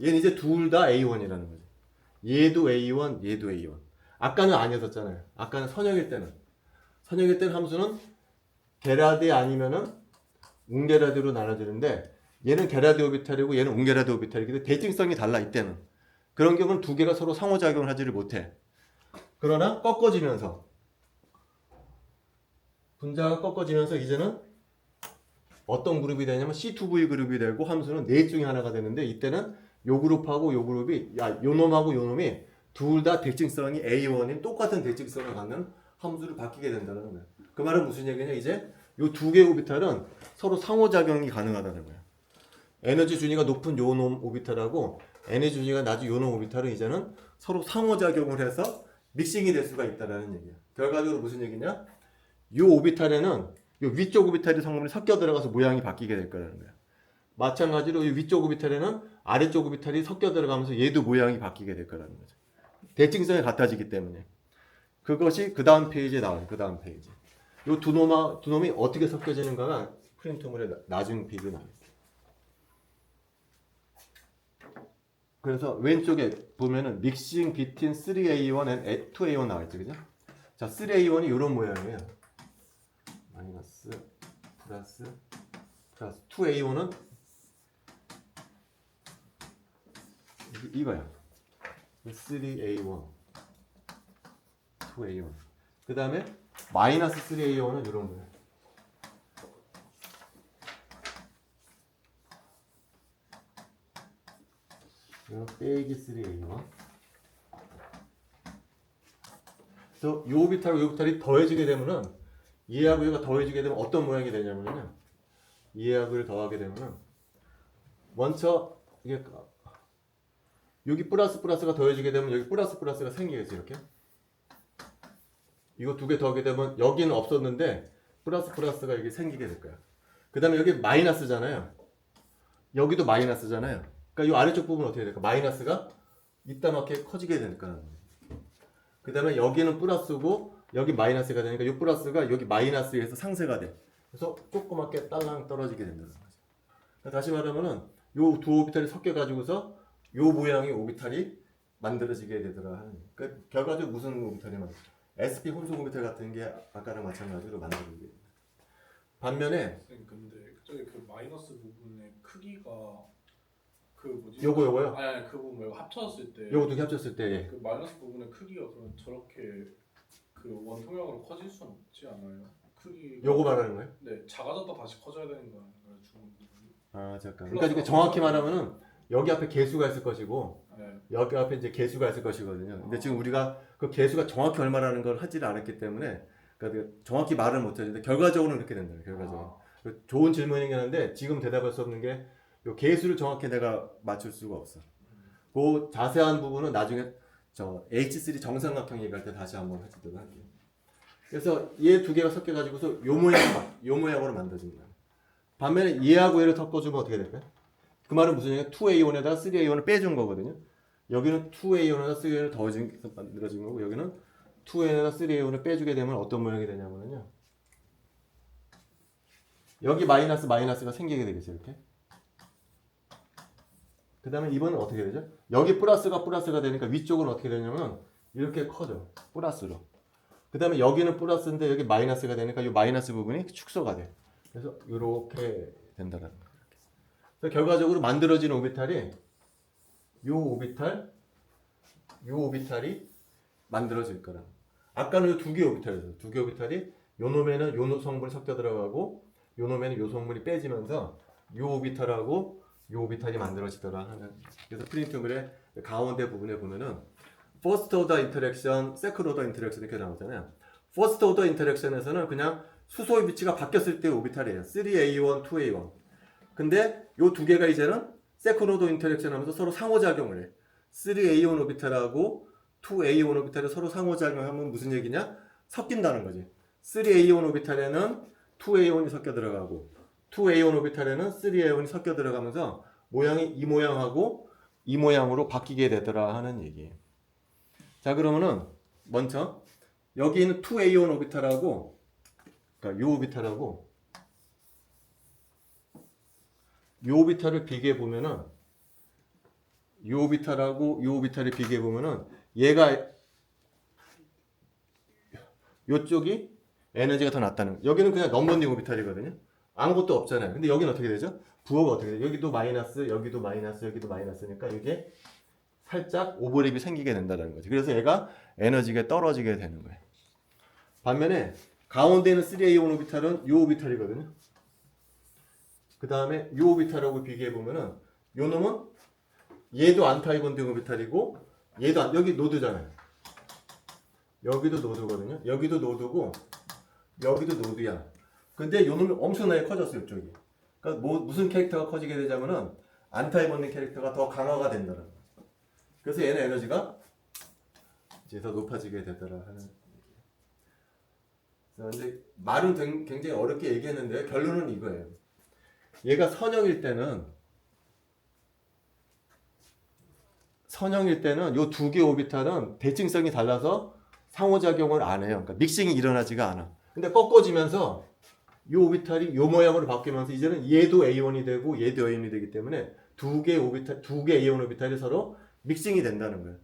얘는 이제 둘 다 A1이라는 거죠. 얘도 A1, 얘도 A1. 아까는 아니었었잖아요. 아까는 선형일 때는 함수는 게라디 아니면은 운게라디로 나눠지는데 얘는 게라디 오비탈이고 얘는 운게라디 오비탈이기 때문에 대칭성이 달라 이때는. 그런 경우는 두 개가 서로 상호작용을 하지를 못해. 그러나 꺾어지면서 분자가 꺾어지면서 이제는 어떤 그룹이 되냐면 C2V 그룹이 되고 함수는 넷 중에 하나가 되는데 이때는 요 그룹하고 요 그룹이 요 놈하고 요 놈이 둘 다 대칭성이 A1인 똑같은 대칭성을 갖는 함수를 바뀌게 된다는 거예요. 그 말은 무슨 얘기냐? 이제 요 두 개의 오비탈은 서로 상호작용이 가능하다는 거예요. 에너지 준위가 높은 요 놈 오비탈하고 에너지 준위가 낮은 요 놈 오비탈은 이제는 서로 상호작용을 해서 믹싱이 될 수가 있다는 얘기예요. 결과적으로 무슨 얘기냐? 요 오비탈에는 요 위쪽 오비탈이 성분이 섞여 들어가서 모양이 바뀌게 될 거라는 거예요. 마찬가지로 이 위쪽 오비탈에는 아래쪽 오비탈이 섞여 들어가면서 얘도 모양이 바뀌게 될 거라는 거죠. 대칭성이 같아지기 때문에. 그것이 그 다음 페이지에 나와요. 그 다음 페이지. 요 두 놈이 어떻게 섞여지는가가 프린트물에 나중 페이지에 나와요. 그래서 왼쪽에 보면은 믹싱 between 3A1 and 2A1 나와 있죠. 그죠? 자, 3A1이 이런 모양이에요. 마이너스 플러스 2A1은 이거야. 3A1 2A1 그 다음에 마이너스 3A1은 이런 거예요. 빼기 3A1 그래서 요 오비탈과 요 오비탈이 더해지게 되면은 얘하고 얘가 더해지게 되면 어떤 모양이 되냐면요. 얘하고 얘를 더하게 되면은 먼저 이게 여기 플러스가 더해지게 되면 여기 플러스가 생기겠죠. 이렇게 이거 두 개 더하게 되면 여기는 없었는데 플러스가 여기 생기게 될 거야. 그 다음에 여기 마이너스잖아요. 여기도 마이너스잖아요. 그러니까 이 아래쪽 부분 어떻게 될까? 마이너스가 이따만하게 커지게 될 거라는 거예요. 그 다음에 여기는 플러스고 여기 마이너스가 되니까 이 플러스가 여기 마이너스에서 상쇄가 돼. 그래서 조그맣게 딸랑 떨어지게 된다는 거죠. 그러니까 다시 말하면은 요 두 오비탈이 섞여가지고서 요 모양의 오비탈이 만들어지게 되더라. 그러니까 결과적으로 무슨 오비탈이 만들어져? SP 혼속 오비탈 같은 게 아까랑 마찬가지로 만들어지게 됩니다. 반면에 근데 저기 그 마이너스 부분에 크기가 그 뭐지? 요거요? 아니 그 부분 말고 합쳐졌을 때 요거 두 개 합쳤을 때 예. 그 마이너스 부분의 크기가 그럼 저렇게 그 원통형으로 커질 수는 없지 않아요? 크기 요거 말하는 거예요? 네 작아졌다 다시 커져야 되는 거 아닌가요? 중간 부분이? 아 잠깐. 그러니까 이게 정확히 말하면은 여기 앞에 개수가 있을 것이고 네. 여기 앞에 이제 개수가 있을 것이거든요. 근데 지금 우리가 그 개수가 정확히 얼마라는 걸 하지를 않았기 때문에 그러니까 정확히 말을 못 하는데 결과적으로는 그렇게 된다. 결과적으로. 좋은 질문이긴 한데 지금 대답할 수 없는 게 요 개수를 정확히 내가 맞출 수가 없어. 그 자세한 부분은 나중에 저 H3 정삼각형 얘기할 때 다시 한번 해주도록 할게요. 그래서 얘 두 개가 섞여가지고서 요 모양으로 만들어집니다. 반면에 얘하고 얘를 섞어주면 어떻게 될까요? 그 말은 무슨 얘기냐? 2A1에다가 3A1을 빼준 거거든요. 여기는 2A1에다가 3A1을 더해서 만들어진 거고 여기는 2A에다가 3A1을 빼주게 되면 어떤 모양이 되냐면요. 여기 마이너스가 생기게 되겠죠. 이렇게. 그 다음에 이번은 어떻게 되죠? 여기 플러스가 되니까 위쪽은 어떻게 되냐면 이렇게 커져. 플러스로. 그 다음에 여기는 플러스인데 여기 마이너스가 되니까 이 마이너스 부분이 축소가 돼. 그래서 이렇게 된다는 거예요. 그래서 결과적으로 만들어진 오비탈이 요 오비탈이 만들어질 거라. 아까는 두 개 오비탈이었어요. 두 개 오비탈이 요 놈에는 요 성분이 섞여 들어가고 요 놈에는 요 성분이 빼지면서 요 오비탈하고 요 오비탈이 만들어지더라 하는. 그래서 프린트물의 가운데 부분에 보면은 first order interaction, second order interaction 이렇게 나오잖아요. first order interaction에서는 그냥 수소의 위치가 바뀌었을 때 오비탈이에요. 3A1, 2A1. 근데 요 두 개가 이제는 second order interaction 하면서 서로 상호작용을 해. 3A1 오비탈하고 2A1 오비탈이 서로 상호작용하면 무슨 얘기냐? 섞인다는 거지. 3A1 오비탈에는 2A1이 섞여 들어가고 2A1 오비탈에는 3A1이 섞여 들어가면서 모양이 이 모양하고 이 모양으로 바뀌게 되더라 하는 얘기예요. 자 그러면은 먼저 여기 있는 2A1 오비탈하고 그러니까 요 오비탈하고 요 오비탈을 비교해 보면은 요 오비탈하고 요 오비탈을 비교해 보면은 얘가 요쪽이 에너지가 더 낮다는 거예요. 여기는 그냥 넘버링 오비탈이거든요. 아무것도 없잖아요. 근데 여기는 어떻게 되죠? 부호가 어떻게 돼요? 여기도 마이너스, 여기도 마이너스, 여기도 마이너스니까 이게 살짝 오버랩이 생기게 된다는 거죠. 그래서 얘가 에너지가 떨어지게 되는 거예요. 반면에 가운데 있는 3A1 오비탈은 요 오비탈이거든요. 그 다음에 요 오비탈하고 비교해 보면은 요 놈은 얘도 안타이 본딩 오비탈이고 얘도 여기 노드잖아요. 여기도 노드거든요. 여기도 노드고 여기도 노드야. 근데 요 놈이 엄청나게 커졌어요. 이쪽이. 그러니까 무슨 캐릭터가 커지게 되자면은 안타이 본딩 캐릭터가 더 강화가 된다는 거예요. 그래서 얘는 에너지가 이제 더 높아지게 되더라 하는 얘기예요. 근데 말은 굉장히 어렵게 얘기했는데 결론은 이거예요. 얘가 선형일 때는 요 두 개 오비탈은 대칭성이 달라서 상호작용을 안 해요. 그러니까 믹싱이 일어나지가 않아. 근데 꺾어지면서 요 오비탈이 요 모양으로 바뀌면서 이제는 얘도 A1이 되고 얘도 A1이 되기 때문에 두 개 A1 오비탈이 서로 믹싱이 된다는 거예요.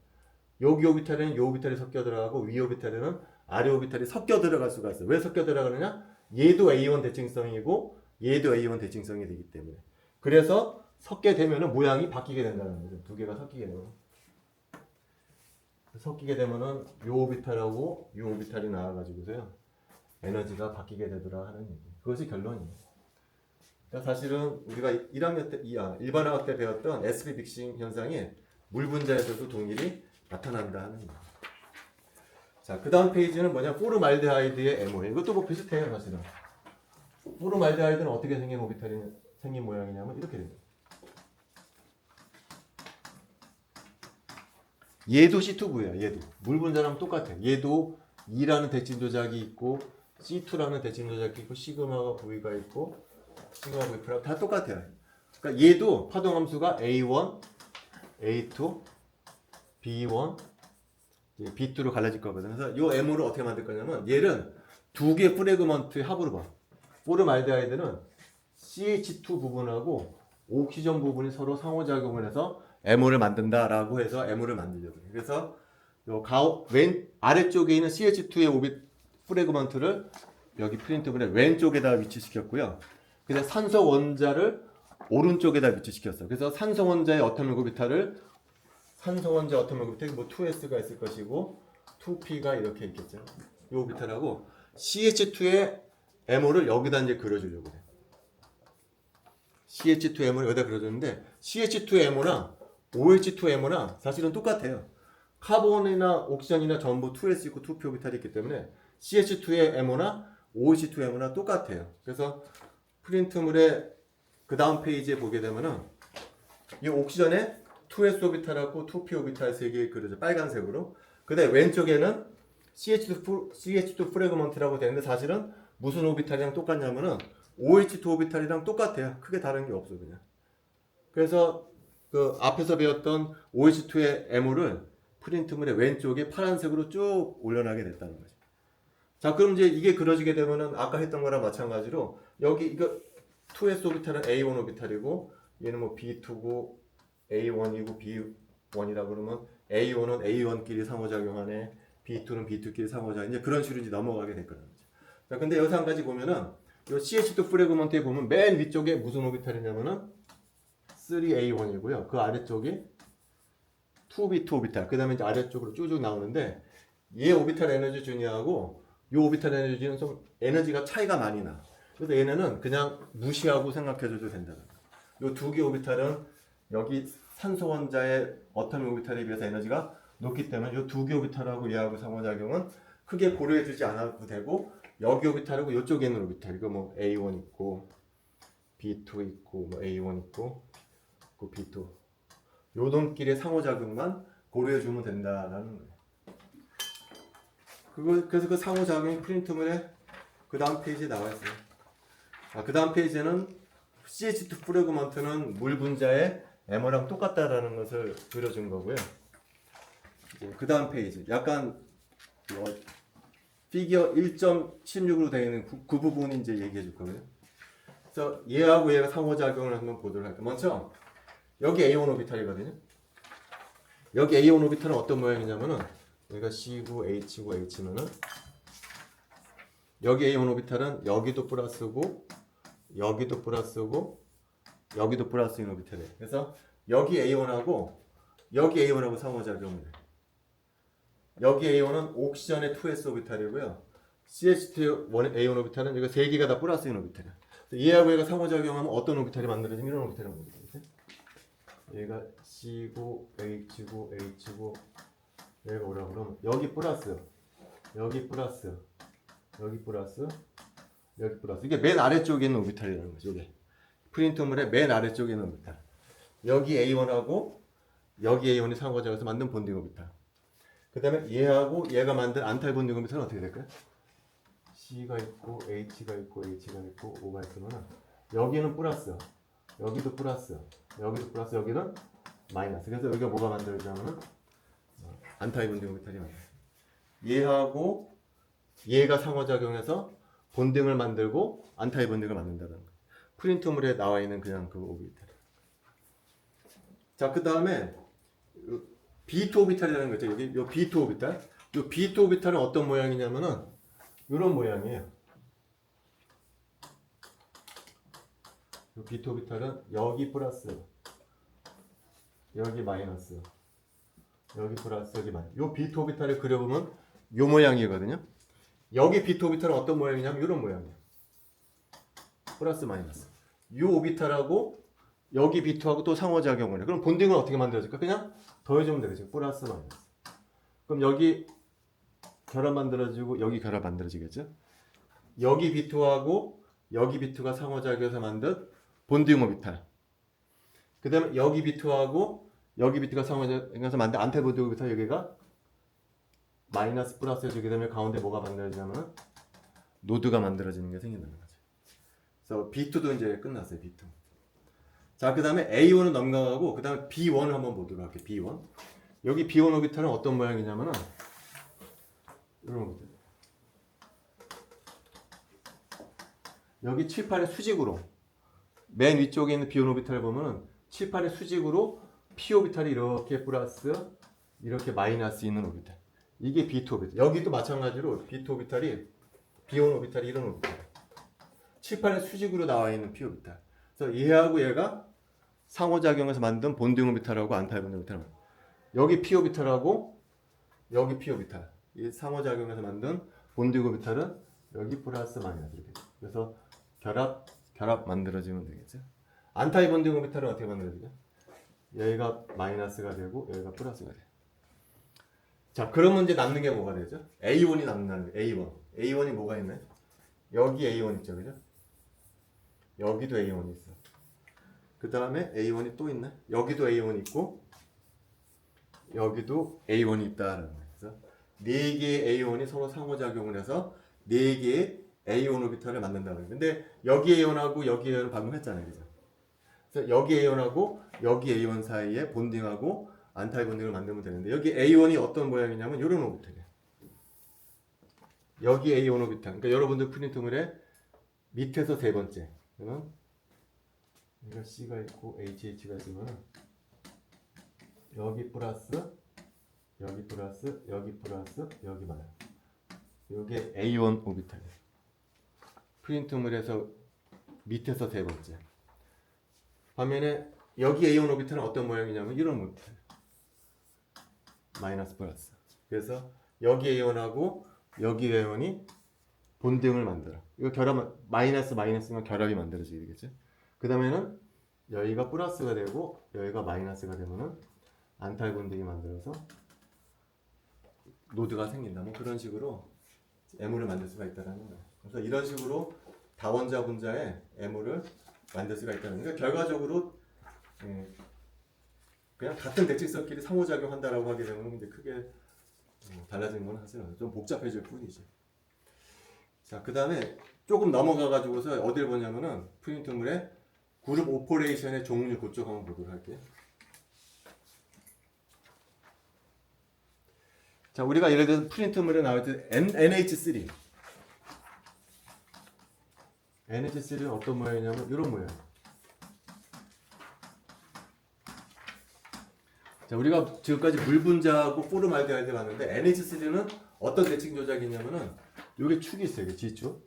여기 오비탈에는 요 오비탈이 섞여 들어가고 위 오비탈에는 아래 오비탈이 섞여 들어갈 수가 있어요. 왜 섞여 들어가느냐? 얘도 A1 대칭성이고 얘도 A1 대칭성이 되기 때문에. 그래서 섞게 되면은 모양이 바뀌게 된다는 거죠. 두 개가 섞이게 되면. 섞이게 되면은 요 오비탈하고 요 오비탈이 나와가지고서요. 에너지가 바뀌게 되더라 하는 얘기. 그것이 결론이에요. 그러니까 사실은 우리가 1학년 때, 일반화학 때 배웠던 sp 믹싱 현상이 물 분자에서도 동일히 나타난다 하는 얘기. 자, 그 다음 페이지는 뭐냐? 포르말데하이드의 MOA. 이것도 뭐 비슷해요, 사실은. 포르말데하이드는 어떻게 생긴 오비탈이 생긴 모양이냐면 이렇게 됩니다. 얘도 C2V야. 얘도 물 분자랑 똑같아. 얘도 E라는 대칭 조작이 있고 C2라는 대칭 조작이 있고 시그마가 V가 있고 시그마 V 프라 다 똑같아요. 그러니까 얘도 파동 함수가 A1, A2, B1, B2로 갈라질 거거든요. 그래서 이 M을 어떻게 만들 거냐면 얘는 두 개 프래그먼트의 합으로 봐. 포르말데하이드는 CH2 부분하고 옥시전 부분이 서로 상호작용을 해서 M을 만든다라고 해서 M을 만들려고 해요. 그래서 왼 아래쪽에 있는 CH2의 프래그먼트를 여기 프린트물에 왼쪽에다 위치시켰고요. 그래서 산소 원자를 오른쪽에다 위치시켰어. 그래서 산소 원자의 어토밀 오비탈을 산소 원자 어토밀 오비탈이 뭐 2s가 있을 것이고 2p가 이렇게 있겠죠. 이 오비탈하고 CH2의 MO를 여기다 이제 그려주려고 해. CH2MO를 여기다 그려주는데 CH2MO랑 OH2MO랑 사실은 똑같아요. 카본이나 옥시전이나 전부 2s 있고 2p 오비탈이 있기 때문에 CH2의 MO나 OH2MO나 똑같아요. 그래서 프린트물의 그 다음 페이지에 보게 되면은 이 옥시전에 2s 오비탈하고 2p 오비탈 3개 그려져 빨간색으로. 근데 왼쪽에는 CH2 프래그먼트라고 되는데 사실은 무슨 오비탈이랑 똑같냐면은 OH2 오비탈이랑 똑같아요. 크게 다른 게 없어 그냥. 그래서 그 앞에서 배웠던 OH2의 MO를 프린트물의 왼쪽에 파란색으로 쭉 올려나게 됐다는 거죠. 자, 그럼 이제 이게 그려지게 되면은 아까 했던 거랑 마찬가지로 여기 이거 2s 오비탈은 A1 오비탈이고 얘는 뭐 B2고 A1이고 B1이라 그러면 A1은 A1끼리 상호작용하네. B2는 B2끼리 상호작용. 이제 그런 식으로 이제 넘어가게 될 거라는 거죠. 자, 근데 여기서 한 가지 보면은 요 CH2 프래그먼트에 보면 맨 위쪽에 무슨 오비탈이냐면은 3A1이고요. 그 아래쪽이 2B2 오비탈. 그 다음에 이제 아래쪽으로 쭉쭉 나오는데 얘 오비탈 에너지 준위하고 요 오비탈 에너지는 좀 에너지가 차이가 많이 나. 그래서 얘네는 그냥 무시하고 생각해줘도 된다. 요 두 개 오비탈은 여기 산소 원자의 어텀 오비탈에 비해서 에너지가 높기 때문에 요 두 개 오비탈하고 얘하고 상호작용은 크게 고려해주지 않아도 되고 여기 오비탈하고 이쪽에 있는 오비탈 이거 뭐 A1 있고 B2 있고 뭐 A1 있고 그 B2 요놈끼리의 상호작용만 고려해주면 된다라는 거예요. 그래서 그 상호작용이 프린트물에 그 다음 페이지에 나와 있어요. 그 다음 페이지에는 CH2 프래그먼트는 물 분자의 MO랑 똑같다라는 것을 그려준 거고요. 그 다음 페이지 약간 피겨 1.16으로 되어 있는 그 부분이 이제 얘기해 줄 거고요. 그래서 얘하고 얘가 상호작용을 한번 보도록 할게요. 먼저 여기 A1 오비탈이거든요. 여기 A1 오비탈은 어떤 모양이냐면은 여기가 C고 H고 H면은 여기 A1 오비탈은 여기도 플러스고 여기도 플러스고 여기도 플러스인 오비탈이에요. 그래서 여기 A1하고 여기 A1하고 상호작용을 해요. 여기 A1은 옥시전의 2s 오비탈이고요. CH2 A1 오비탈은 여기 세 개가 다 플러스인 오비탈이에요. 얘하고 얘가 상호작용하면 어떤 오비탈이 만들어지면 이런 오비탈이 만들어지죠. 얘가 C고 H고 H고 얘가 뭐라고 그러면 여기 플러스 여기 플러스 여기 플러스 여기 플러스 이게 맨 아래쪽에 있는 오비탈이라는 거죠. 이게 프린트물의 맨 아래쪽에 있는 오비탈. 여기 A1하고 여기 A1이 상호작용해서 만든 본딩 오비탈. 그 다음에 얘하고 얘가 만든 안탈 본딩 오비탈은 어떻게 될까요? C가 있고 H가 있고 H가 있고 O가 있으면 여기는 플러스 여기도 플러스 여기도 플러스 여기는 마이너스. 그래서 여기가 뭐가 만들어지냐면 안타이 본딩 오비탈이 만들어요. 얘하고 얘가 상호작용해서 본딩을 만들고 안타이 본딩을 만든다는 거예요. 프린트물에 나와 있는 그냥 그 오비탈. 자, 그 다음에 B2 오비탈이라는 거 있죠. 여기 요 B2 오비탈. 요 B2 오비탈은 어떤 모양이냐면은 이런 모양이에요. 요 B2 오비탈은 여기 플러스 여기 마이너스 여기 플러스 여기 마이너스. 요 B2 오비탈을 그려보면 요 모양이거든요. 여기 B2 오비탈은 어떤 모양이냐면 이런 모양이에요. 플러스 마이너스. 요 오비탈하고 여기 B2하고 또 상호작용을 해. 그럼 본딩은 어떻게 만들어질까? 그냥 더해주면 되겠죠. 플러스 마이너스. 그럼 여기 결합 만들어지고 여기 결합 만들어지겠죠. 여기 B2하고 여기 B2가 상호작용해서 만든 본딩 오비탈. 그 다음에 여기 B2하고 여기 B2가 상호작용해서 만든 안타 본딩 오비탈. 여기가 마이너스 플러스 해주게 되면 가운데 뭐가 만들어지냐면 노드가 만들어지는 게 생긴다는 거죠. 그래서 B2도 이제 끝났어요. B2. 자, 그 다음에 A1은 넘어가고 그 다음에 B1을 한번 보도록 할게요. B1. 여기 B1 오비탈은 어떤 모양이냐면은 이런 거죠. 여기 7, 8의 수직으로 맨 위쪽에 있는 B1 오비탈을 보면은 7, 8의 수직으로 P 오비탈이 이렇게 플러스 이렇게 마이너스 있는 오비탈. 이게 B2 오비탈. 여기도 마찬가지로 B2 오비탈이 B1 오비탈이 이런 오비탈. 7, 8의 수직으로 나와 있는 P 오비탈. 그래서 얘하고 얘가 상호작용해서 만든 본딩 오비탈하고 안타이 본딩 오비탈. 여기 p 오비탈하고 여기 p 오비탈. 이 상호작용해서 만든 본딩 오비탈은 여기 플러스 마이너스 이렇게. 그래서 결합 만들어지면 되겠죠. 안타이 본딩 오비탈은 어떻게 만들어지죠? 여기가 마이너스가 되고 여기가 플러스가 돼. 자, 그러면 이제 남는 게 뭐가 되죠? A1이 남는다는 거예요. A1이 뭐가 있나요? 여기 A1 있죠, 그죠? 여기도 A1이 있어. 그 다음에 A1이 또 있나? 여기도 A1이 있고 여기도 A1이 있다라는 거예요. 그래서 네 개의 A1이 서로 상호작용을 해서 네 개의 A1 오비탈을 만든다는 거예요. 근데 여기 A1하고 여기 A1은 방금 했잖아요, 그죠? 그래서 여기 A1하고 여기 A1 사이에 본딩하고 안타이 본딩을 만들면 되는데 여기 A1이 어떤 모양이냐면 이런 오비탈이에요. 여기 A1 오비탈. 그러니까 여러분들 프린트물에 밑에서 세 번째. 그러면 여기가 C가 있고 HH가 있으면 여기 플러스 여기 플러스 여기 플러스 여기 많아요. 이게 A1 오비탈이에요. 프린트물에서 밑에서 세 번째. 반면에 여기 A1 오비탈은 어떤 모양이냐면 이런 오비탈. 마이너스 플러스. 그래서 여기 A1하고 여기 A1이 본등을 만들어. 이거 결합 마이너스면 결합이 만들어지게 되겠죠. 그 다음에는 여기가 플러스가 되고 여기가 마이너스가 되면은 안타이 본등이 만들어서 노드가 생긴다. 뭐 그런 식으로 M을 만들 수가 있다는 거예요. 그래서 이런 식으로 다원자 분자의 M을 만들 수가 있다는 거예요. 그러니까 결과적으로 그냥 같은 대칭성끼리 상호작용한다라고 하게 되면 이제 크게 달라지는 건 사실 좀 복잡해질 뿐이지. 자, 그 다음에 조금 넘어가가지고서 어딜 보냐면은 프린트물에 그룹 오퍼레이션의 종류 그쪽 한번 보도록 할게요. 자, 우리가 예를 들어서 프린트물에 나올 때 NH3. NH3는 어떤 모양이냐면 이런 모양. 자, 우리가 지금까지 물 분자하고 포르말데하이드 봤는데 NH3는 어떤 대칭 조작이 있냐면은 여기 축이 있어요. 여기 G축.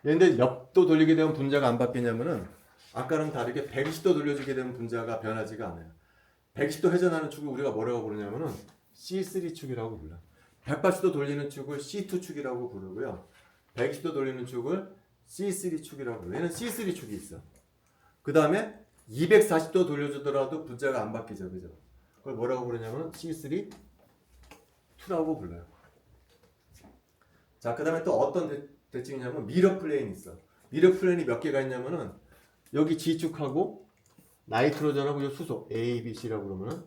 근데 옆도 돌리게 되면 분자가 안 바뀌냐면은 아까랑 다르게 120도 돌려주게 되면 분자가 변하지가 않아요. 110도 회전하는 축을 우리가 뭐라고 부르냐면은 C3 축이라고 불러. 180도 돌리는 축을 C2 축이라고 부르고요. 120도 돌리는 축을 C3 축이라고 불러요. 얘는 C3 축이 있어. 그 다음에 240도 돌려주더라도 분자가 안 바뀌죠, 그죠? 그걸 뭐라고 부르냐면 C3 2라고 불러요. 자, 그 다음에 또 어떤 대칭이냐면 미러 플레인이 있어. 미러 플레인이 몇 개가 있냐면은 여기 G축하고 나이트로전하고 이 수소 A, B, C라고 그러면은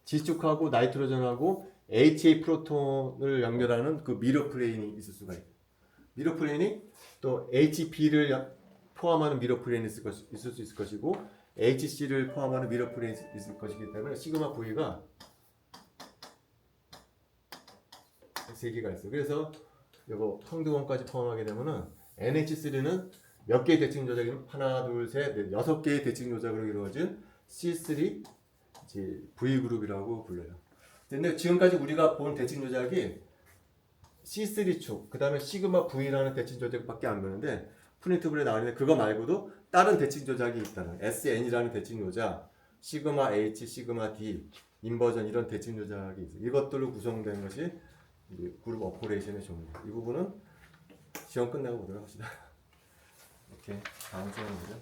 G축하고 나이트로전하고 HA 프로톤을 연결하는 그 미러 플레인이 있을 수가 있고, 미러 플레인이 또 HB를 포함하는 미러 플레인이 있을 수 있을 것이고 HC를 포함하는 미러 플레인이 있을 것이기 때문에 시그마 V가 세 개가 있어요. 그래서 이거 성두원까지 포함하게 되면은 NH3는 몇 개의 대칭 조작이면 하나, 둘, 셋, 넷, 6개의 대칭 조작으로 이루어진 C3 V그룹이라고 불러요. 근데 지금까지 우리가 본 대칭 조작이 C3축, 그 다음에 시그마 V라는 대칭 조작밖에 안 보는데 프린트물에 나오는데 그거 말고도 다른 대칭 조작이 있다는 SN이라는 대칭 조작, 시그마 H, 시그마 D, 인버전 이런 대칭 조작이 있어요. 이것들로 구성된 것이 그룹 오퍼레이션의 종류. 이 부분은 시험 끝나고 보도록 합시다. 오케이, 다음 시간에 보죠.